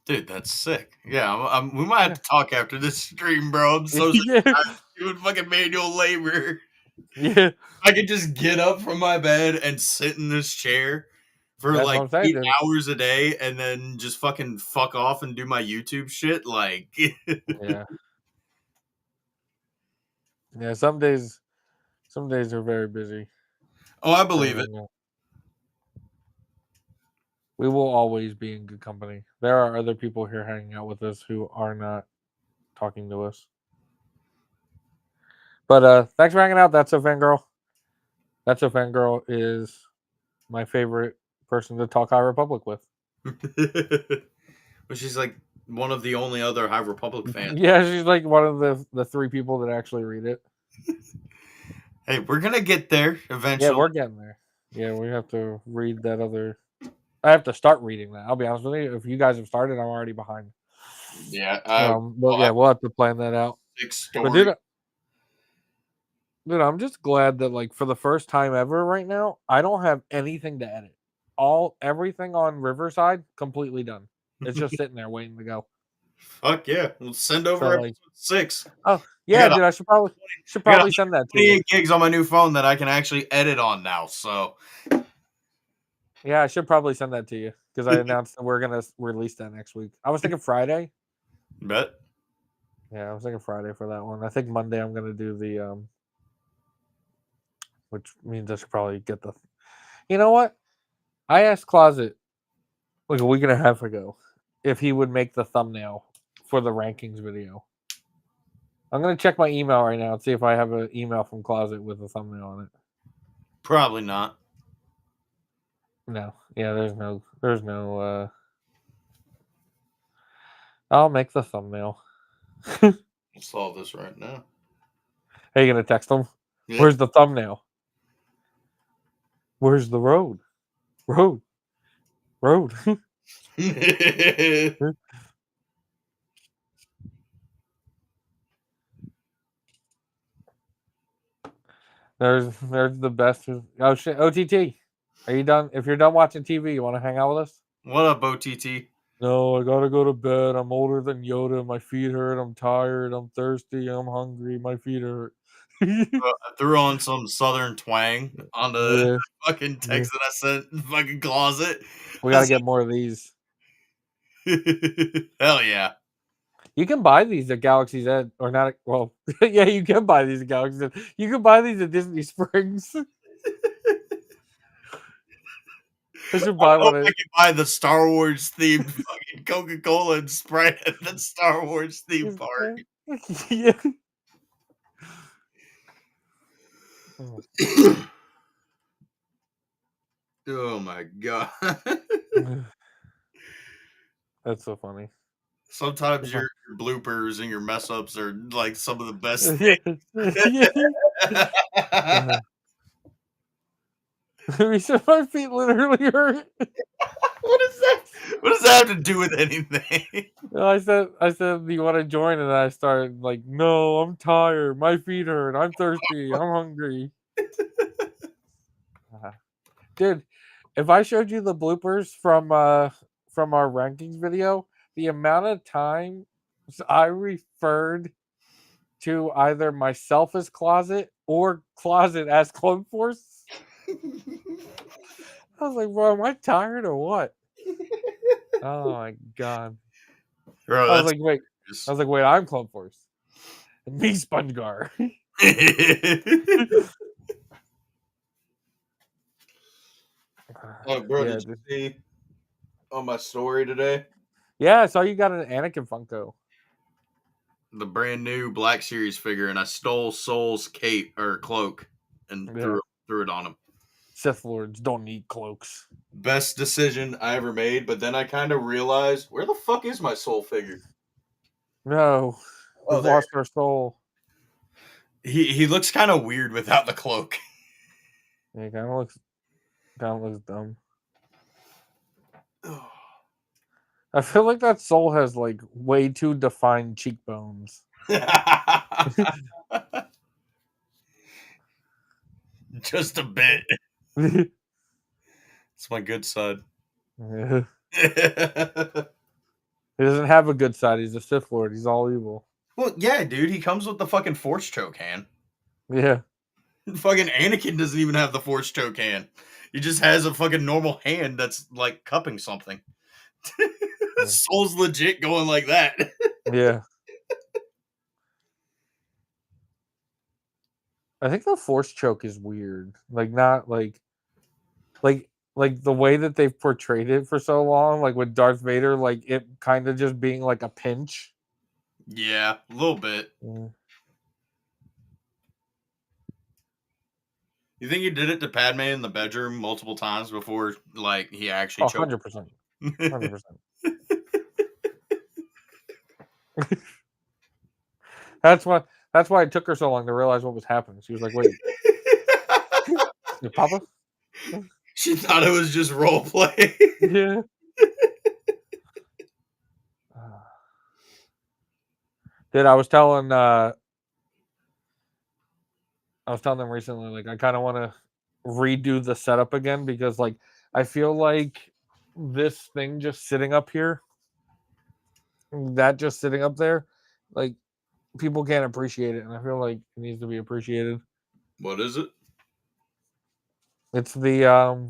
Dude, that's sick. Yeah, we might have Yeah. to talk after this stream, bro. I'm so sick Yeah. of doing fucking manual labor. Yeah. I could just get up from my bed and sit in this chair for That's what like I'm saying, 8 dude. hours a day and then just fucking fuck off and do my YouTube shit. Like, Yeah. Yeah. Some days are very busy. oh, I So believe it. we will always be in good company. There are other people here hanging out with us who are not talking to us. But thanks for hanging out. That's a fangirl. That's a fangirl is my favorite person to talk High Republic with. But she's like one of the only other High Republic fans. Yeah, she's like one of the 3 people that actually read it. Hey, we're gonna get there Yeah, eventually. we're getting there. Yeah, we have to read that other. I have to start reading that. I'll be honest with you. If you guys have started, I'm already behind. Yeah, But yeah, we'll have to plan that out. big But story. dude, I'm just glad that like for the first time ever right now, I don't have anything to edit. Everything on Riverside completely done. It's just sitting there waiting to go. Fuck yeah, we'll send So over like, episode 6. oh I yeah, got dude, I should I got probably send that to you. 128 gigs on my new phone that I can actually edit on now. So Yeah, I should probably send that to you because I announced that we're gonna release that next week. I was thinking Friday. bet. Yeah, I was thinking Friday for that one. I think Monday I'm gonna do the which means I should probably get the. You know what? I asked Closet like a week and a half ago if he would make the thumbnail for the rankings video. I'm gonna check my email right now and see if I have an email from Closet with a thumbnail on it. Probably not. No, yeah, there's no. I'll make the thumbnail. I'll solve this right now. Are you gonna text him? Yeah. Where's the thumbnail? Where's the road? Road. There's the best. Oh shit, OTT. Are you done? If you're done watching TV, you want to hang out with us? What up, OTT? No, I gotta go to bed. I'm older than Yoda. My feet hurt. I'm tired. I'm thirsty. I'm hungry. My feet hurt. I threw on some southern twang on the Yeah, fucking yeah. text that I sent in the fucking closet. We I gotta was get more of these. like, hell yeah. You can buy these at Galaxy's Edge, or not? Well, yeah, you can buy these at Galaxy's Edge. You can buy these at Disney Springs. I should I buy hope one. I can buy the Star Wars themed fucking Coca-Cola and Sprite at the Star Wars theme park. Yeah. Oh my god. That's so funny. Sometimes your bloopers and your mess ups are like some of the best Yeah. things. He said my feet literally hurt. What is that? What does that have to do with anything? I said, do you want to join? And I started like, no, I'm tired. My feet hurt. I'm thirsty. I'm hungry. Dude, if I showed you the bloopers from our rankings video, the amount of times I referred to either myself as Closet or Closet as CloneForce. I was like, bro, am I tired or what? Oh my god. Bro, I was that's like, wait. I was like, wait, I'm CloneForce. Me, SpongeGar. Oh, bro, Yeah, did you see on my story today? yeah. I saw you got an Anakin Funko. The brand new Black Series figure, and I stole Soul's cape or cloak and Yeah. threw it on him. Sith Lords don't need cloaks. Best decision I ever made, but then I kind of realized, where the fuck is my Soul figure? No, we've there. lost our soul. He looks kind of weird without the cloak. Yeah, kind of looks dumb. I feel like that soul has like way too defined cheekbones. Just a bit. It's my good side. Yeah. He doesn't have a good side. He's a Sith Lord. He's all evil. Well, yeah, dude. He comes with the fucking Force choke hand. Yeah. Fucking Anakin doesn't even have the Force choke hand. He just has a fucking normal hand that's like cupping something. Yeah. Soul's legit going like that. Yeah. I think the Force choke is weird. Like not like the way that they've portrayed it for so long, like with Darth Vader, like it kind of just being like a pinch. Yeah, a little bit. Yeah. You think he did it to Padme in the bedroom multiple times before, like, he actually Oh, choked? 100%. 100%. That's why it took her so long to realize what was happening. She was like, wait, your papa? She thought it was just role play. Yeah. Dude, I was telling them recently, like I kind of want to redo the setup again because like I feel like this thing just sitting up here, that just sitting up there, like people can't appreciate it, and I feel like it needs to be appreciated. What is it? It's the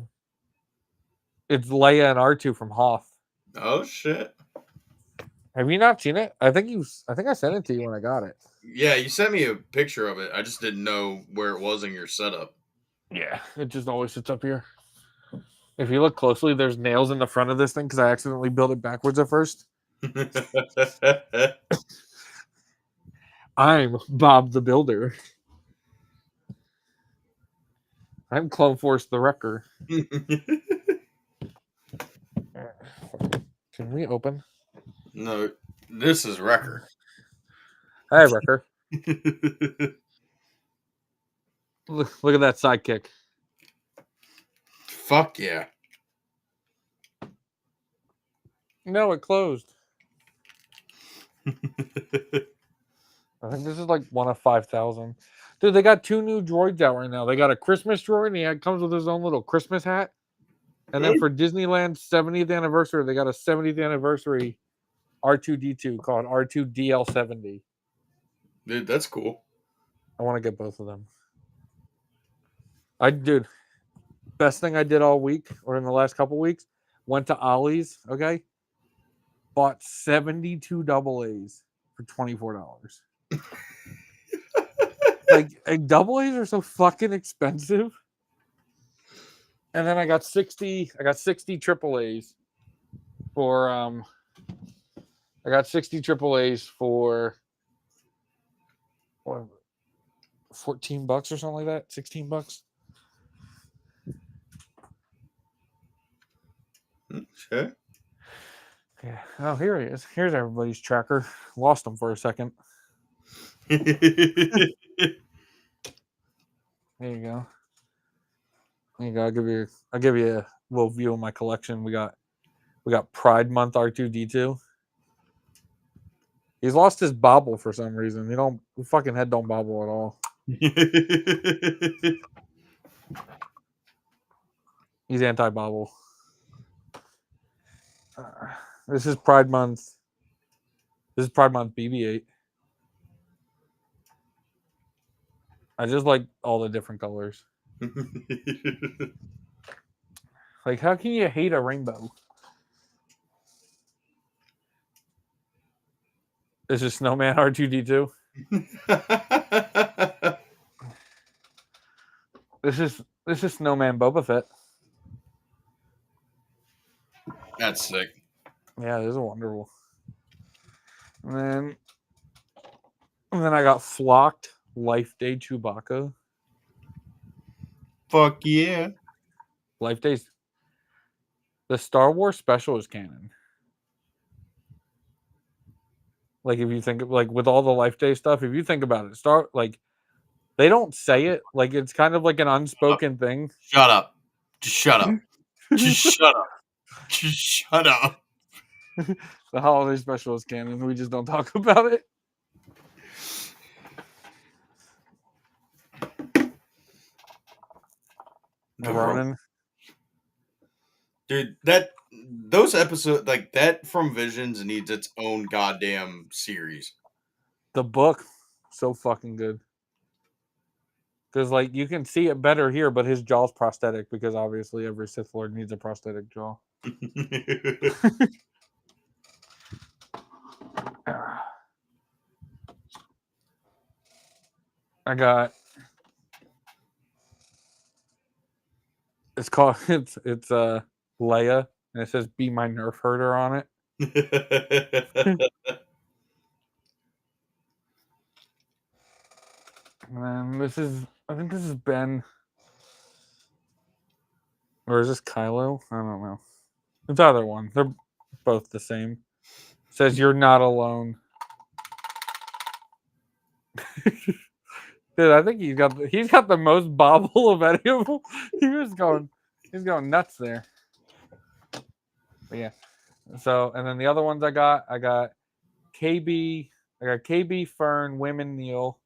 it's Leia and R2 from Hoth. Oh shit! Have you not seen it? I think I sent it to you when I got it. Yeah, you sent me a picture of it. I just didn't know where it was in your setup. Yeah, it just always sits up here. If you look closely, there's nails in the front of this thing because I accidentally built it backwards at first. I'm Bob the Builder. I'm CloneForce the Wrecker. Can we open? No, this is Wrecker. Hi, Wrecker. Look at that sidekick. Fuck yeah. No, it closed. I think this is like one of 5,000. Dude, they got 2 new droids out right now. They got a Christmas droid, and he comes with his own little Christmas hat. And then for Disneyland's 70th anniversary, they got a 70th anniversary R2D2 called R2DL70. Dude, that's cool. I want to get both of them. Dude, best thing I did all week or in the last couple weeks, went to Ollie's, okay? Bought 72 double A's for $24. Like, double A's are so fucking expensive. And then I got 60 triple A's for I got 60 triple A's for what, $14 or something like that, $16. Okay. Yeah. Oh, here he is. Here's everybody's tracker. Lost him for a second. There you go. There you go. I'll give you a little view of my collection. We got Pride Month R2D2. He's lost his bobble for some reason. The fucking head don't bobble at all. He's anti-bobble. This is Pride Month. This is Pride Month BB-8. I just like all the different colors. Like, how can you hate a rainbow? This is Snowman R2D2. This is Snowman Boba Fett. That's sick. Yeah, this is wonderful. And then I got Flocked Life Day Chewbacca. Fuck yeah. Life Day's the Star Wars special is canon. Like, if you think like with all the Life Day stuff, if you think about it, they don't say it, like it's kind of like an unspoken thing. Shut up. Just shut up. Just shut up. Just shut up. The holiday special is canon. We just don't talk about it. Ronan. Dude, those episodes like that from Visions needs its own goddamn series. The book, so fucking good. Because like you can see it better here, but his jaw's prosthetic because obviously every Sith Lord needs a prosthetic jaw. I got it's called it's Leia and it says "Be my Nerf herder" on it. And then I think this is Ben. Or is this Kylo? I don't know. It's either one. They're both the same. It says "You're not alone." Dude, I think he's got the most bobble of any of them. He's going nuts there. But yeah. So and then the other ones I got KB, Fern, Women Neil.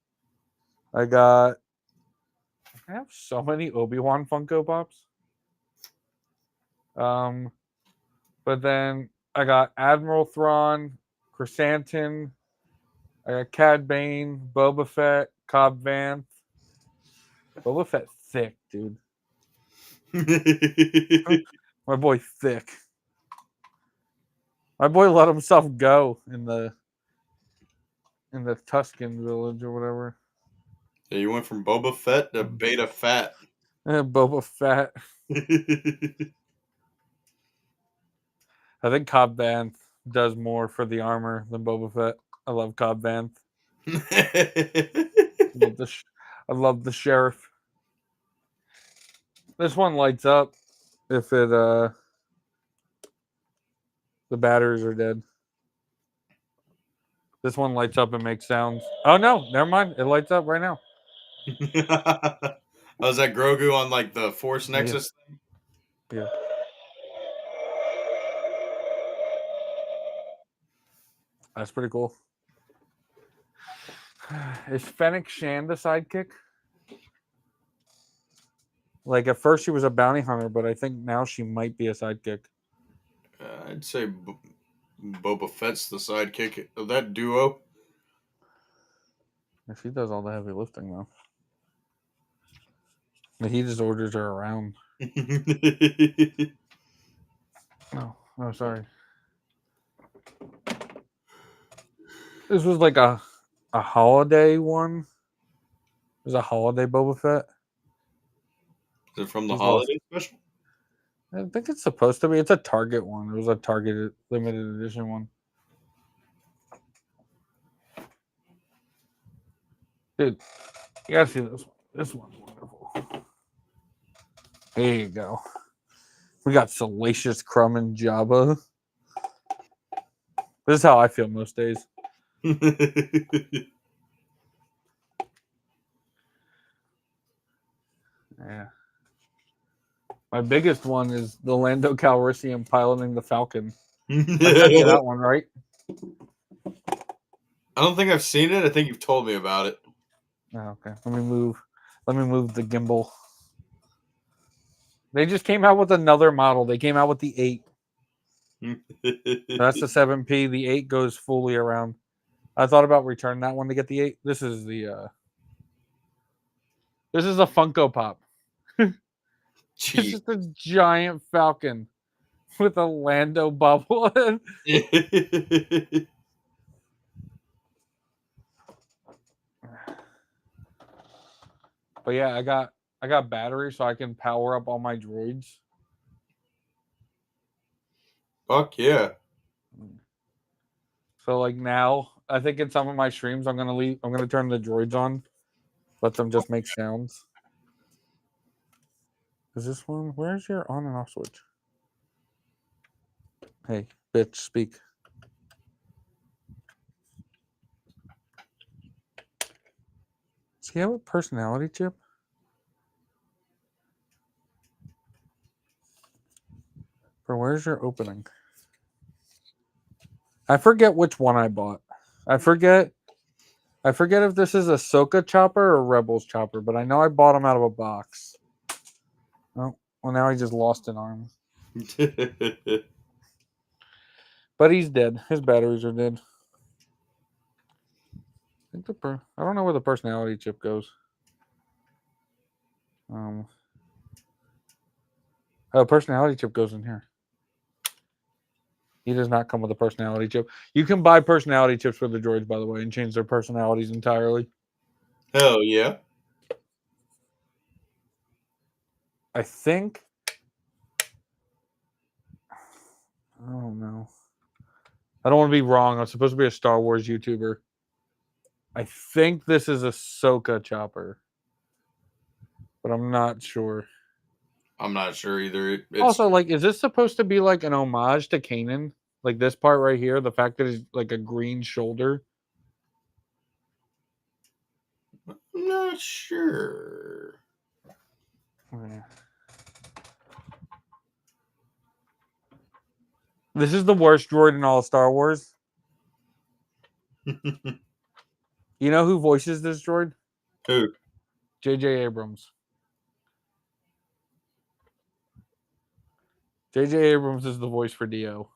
I have so many Obi-Wan Funko Pops. But then I got Admiral Thrawn, Chrysanthemum, I got Cad Bane, Boba Fett, Cobb Vanth. Boba Fett thick, dude. My boy thick. My boy let himself go in the Tuscan village or whatever. Yeah, you went from Boba Fett to Beta Fat. Boba Fett. I think Cobb Vanth does more for the armor than Boba Fett. I love Cobb Vanth. I love the sheriff. This one lights up if it the batteries are dead. This one lights up and makes sounds. Oh no, never mind. It lights up right now. Was that Grogu on like the Force Yeah. Nexus thing? Yeah. That's pretty cool. Is Fennec Shand a sidekick? Like at first she was a bounty hunter, but I think now she might be a sidekick. I'd say Boba Fett's the sidekick of that duo. She does all the heavy lifting though. He just orders her around. Oh, sorry. This was like a holiday one. It was a holiday Boba Fett. Is it from the He's holiday special? I think it's supposed to be. It's a Target one. It was a Target limited edition one. Dude, you gotta see this one. This one's wonderful. There you go. We got Salacious Crumb and Jabba. This is how I feel most days. Yeah. My biggest one is the Lando Calrissian piloting the Falcon. I sent you that one, right? I don't think I've seen it. I think you've told me about it. Oh, okay. Let me move the gimbal. They just came out with another model. They came out with the 8. That's the 7P. The 8 goes fully around. I thought about returning that one to get the 8. This is a Funko Pop. It's just a giant Falcon with a Lando bubble. But yeah, I got batteries so I can power up all my droids. Fuck yeah. So like now, I think in some of my streams I'm gonna turn the droids on. Let them just make sounds. Is this one? Where's your on and off switch? Hey, bitch, speak. Does he have a personality chip? Or where's your opening? I forget which one I bought. I forget if this is a Ahsoka chopper or Rebels chopper, but I know I bought them out of a box. Oh, well now he just lost an arm. But he's dead. His batteries are dead. I don't know where the personality chip goes. Personality chip goes in here. He does not come with a personality chip. You can buy personality chips for the droids, by the way, and change their personalities entirely. Hell yeah. I think. Oh no. I don't want to be wrong. I'm supposed to be a Star Wars YouTuber. I think this is a Ahsoka chopper, but I'm not sure. I'm not sure either. Also, like, is this supposed to be like an homage to Kanan? Like this part right here, the fact that it's like a green shoulder. I'm not sure. Yeah. This is the worst droid in all of Star Wars. You know who voices this droid? Who? J.J. Abrams. J.J. Abrams is the voice for Dio.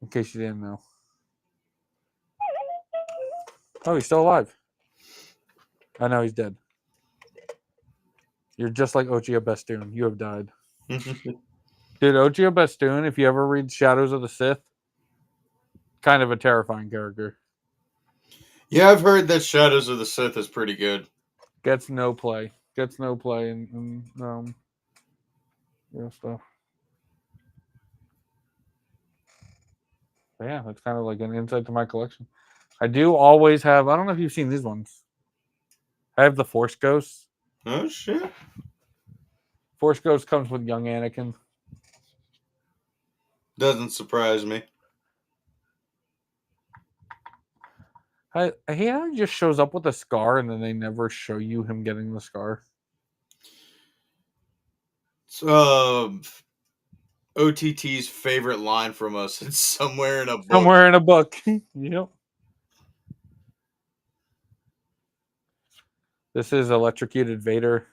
In case you didn't know. Oh, he's still alive. I know he's dead. You're just like Ochia Bestoon. You have died. Dude, Ochia Bestoon, if you ever read Shadows of the Sith, kind of a terrifying character. Yeah, I've heard that Shadows of the Sith is pretty good. Gets no play. In stuff. But yeah, that's kind of like an insight to my collection. I do always have. I don't know if you've seen these ones. I have the Force Ghosts. Oh shit! Force Ghost comes with young Anakin. Doesn't surprise me. He just shows up with a scar, and then they never show you him getting the scar. So, OTT's favorite line from us. It's somewhere in a book. Somewhere in a book. Yep. This is electrocuted Vader.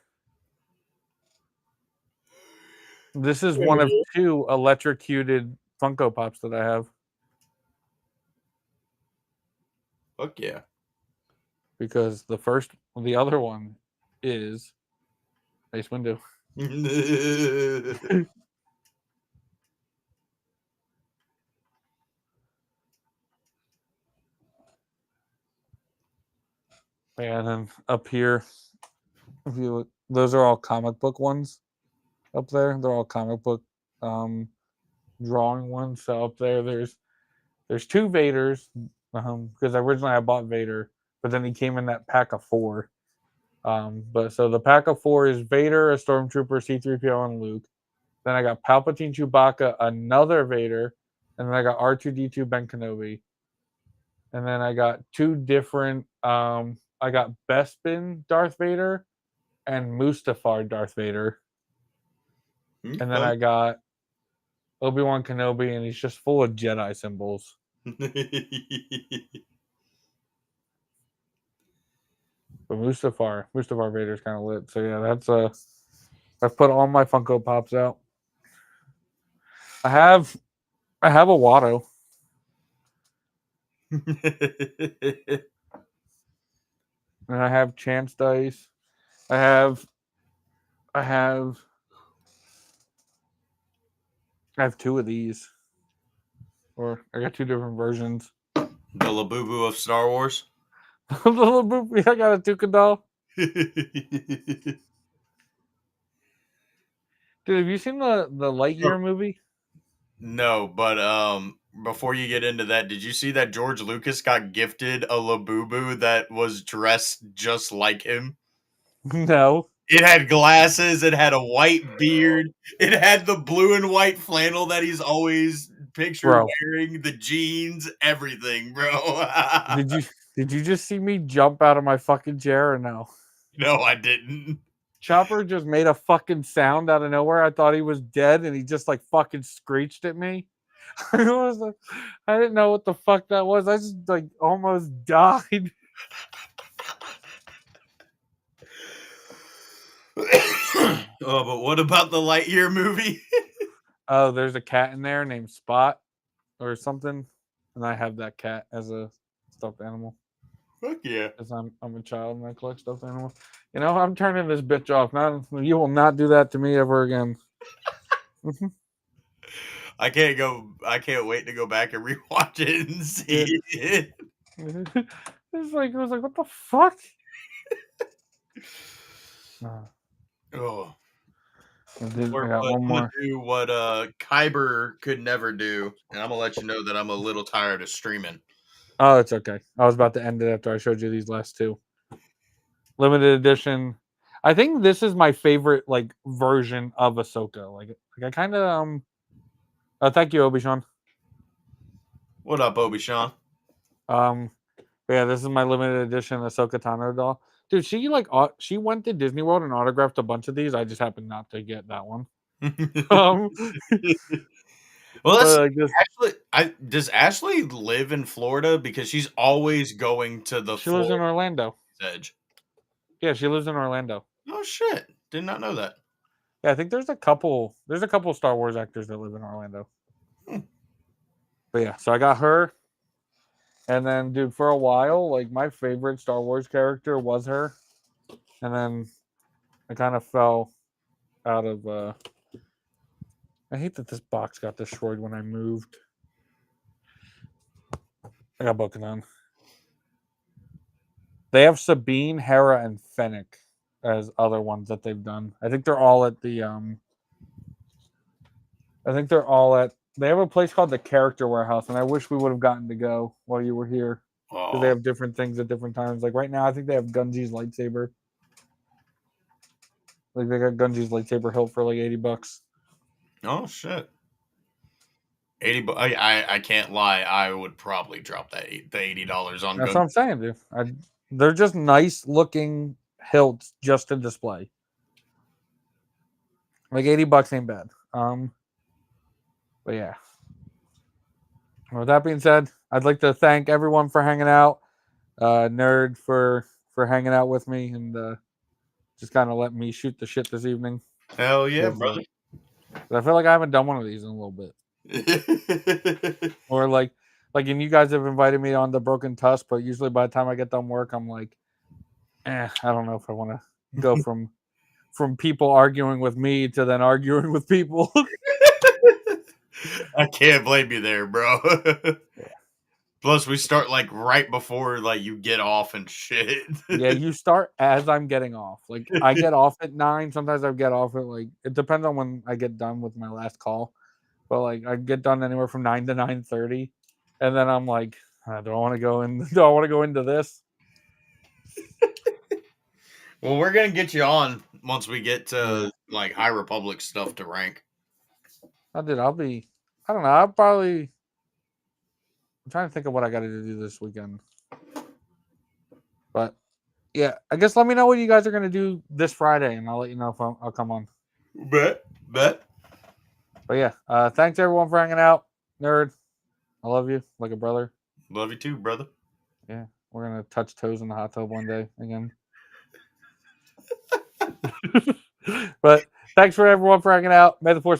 This is one of 2 electrocuted Funko Pops that I have. Fuck yeah. Because the other one is Mace Windu. And then up here, if you look, those are all comic book ones up there. They're all comic book drawing ones. So up there, there's 2 Vaders because originally I bought Vader, but then he came in that pack of 4. But so the pack of 4 is Vader, a Stormtrooper, C-3PO, and Luke. Then I got Palpatine, Chewbacca, another Vader, and then I got R2-D2, Ben Kenobi. And then I got 2 different. I got Bespin Darth Vader and Mustafar Darth Vader. Okay. And then I got Obi-Wan Kenobi, and he's just full of Jedi symbols. But Mustafar Vader's kind of lit. So yeah, that's I've put all my Funko Pops out. I have a Watto. And I have Chance Dice. I have 2 of these. Or I got 2 different versions. The Labubu of Star Wars. The little boopy, I got a Tuca doll. Dude, have you seen the Lightyear movie? No, but before you get into that, did you see that George Lucas got gifted a Labubu that was dressed just like him? No. It had glasses, it had a white beard, it had the blue and white flannel that he's always pictured Bro. wearing, the jeans, everything, bro. Did you just see me jump out of my fucking chair or no? No, I didn't. Chopper just made a fucking sound out of nowhere. I thought he was dead, and he just like fucking screeched at me. I didn't know what the fuck that was. I just like almost died. Oh, but what about the Lightyear movie? Oh, there's a cat in there named Spot or something, and I have that cat as a stuffed animal. Fuck yeah. Because I'm a child and I collect stuffed animals. You know, I'm turning this bitch off. You will not do that to me ever again. I can't wait to go back and rewatch it and see it. It was like, what the fuck? Oh. I got one more. Do what Kyber could never do, and I'm gonna let you know that I'm a little tired of streaming. Oh, it's okay. I was about to end it after I showed you these last 2. Limited edition. I think this is my favorite like version of Ahsoka. Like I kind of thank you, Obi-Sean. What up, Obi-Sean? Yeah, this is my limited edition Ahsoka Tano doll. Dude, she went to Disney World and autographed a bunch of these. I just happened not to get that one. Well, does Ashley live in Florida? Because she's always going to the. She lives in Orlando. Edge. Yeah, she lives in Orlando. Oh shit! Did not know that. Yeah, I think there's a couple Star Wars actors that live in Orlando. But yeah, so I got her. And then, dude, for a while, like my favorite Star Wars character was her. And then I kind of fell out of I hate that this box got destroyed when I moved. I got Bo-Katan. They have Sabine, Hera, and Fennec as other ones that they've done. I think they're all at the They have a place called the Character Warehouse, and I wish we would have gotten to go while you were here. Because they Oh, have different things at different times. Like right now, I think they have Gunji's lightsaber. Like they got Gunji's lightsaber hilt for like $80. oh shit. 80 I can't lie, I would probably drop the $80 on That's gun. what I'm saying, dude. They're just nice looking hilts just to display. Like $80 ain't bad. But yeah. With that being said, I'd like to thank everyone for hanging out. Nerd for hanging out with me and just kind of let me shoot the shit this evening. Hell yeah, 'Cause, brother. I feel like I haven't done one of these in a little bit. Or and you guys have invited me on the Broken Tusk, but usually by the time I get done work, I'm like, I don't know if I want to go from people arguing with me to then arguing with people. I can't blame you there, bro. Yeah. Plus, we start like right before like you get off and shit. Yeah, you start as I'm getting off. Like I get off at 9. Sometimes I get off at it depends on when I get done with my last call. But like I get done anywhere from 9 to 9:30, and then I'm like, do I want to go in? Do I want to go into this? Well, we're gonna get you on once we get to like High Republic stuff to rank. I did. I'll be. I don't know. I'll probably. I'm trying to think of what I got to do this weekend. But yeah, I guess let me know what you guys are gonna do this Friday, and I'll let you know if I'll come on. Bet. But yeah, thanks everyone for hanging out. Nerd, I love you like a brother. Love you too, brother. Yeah, we're gonna touch toes in the hot tub one day again. But thanks for everyone for hanging out. May the force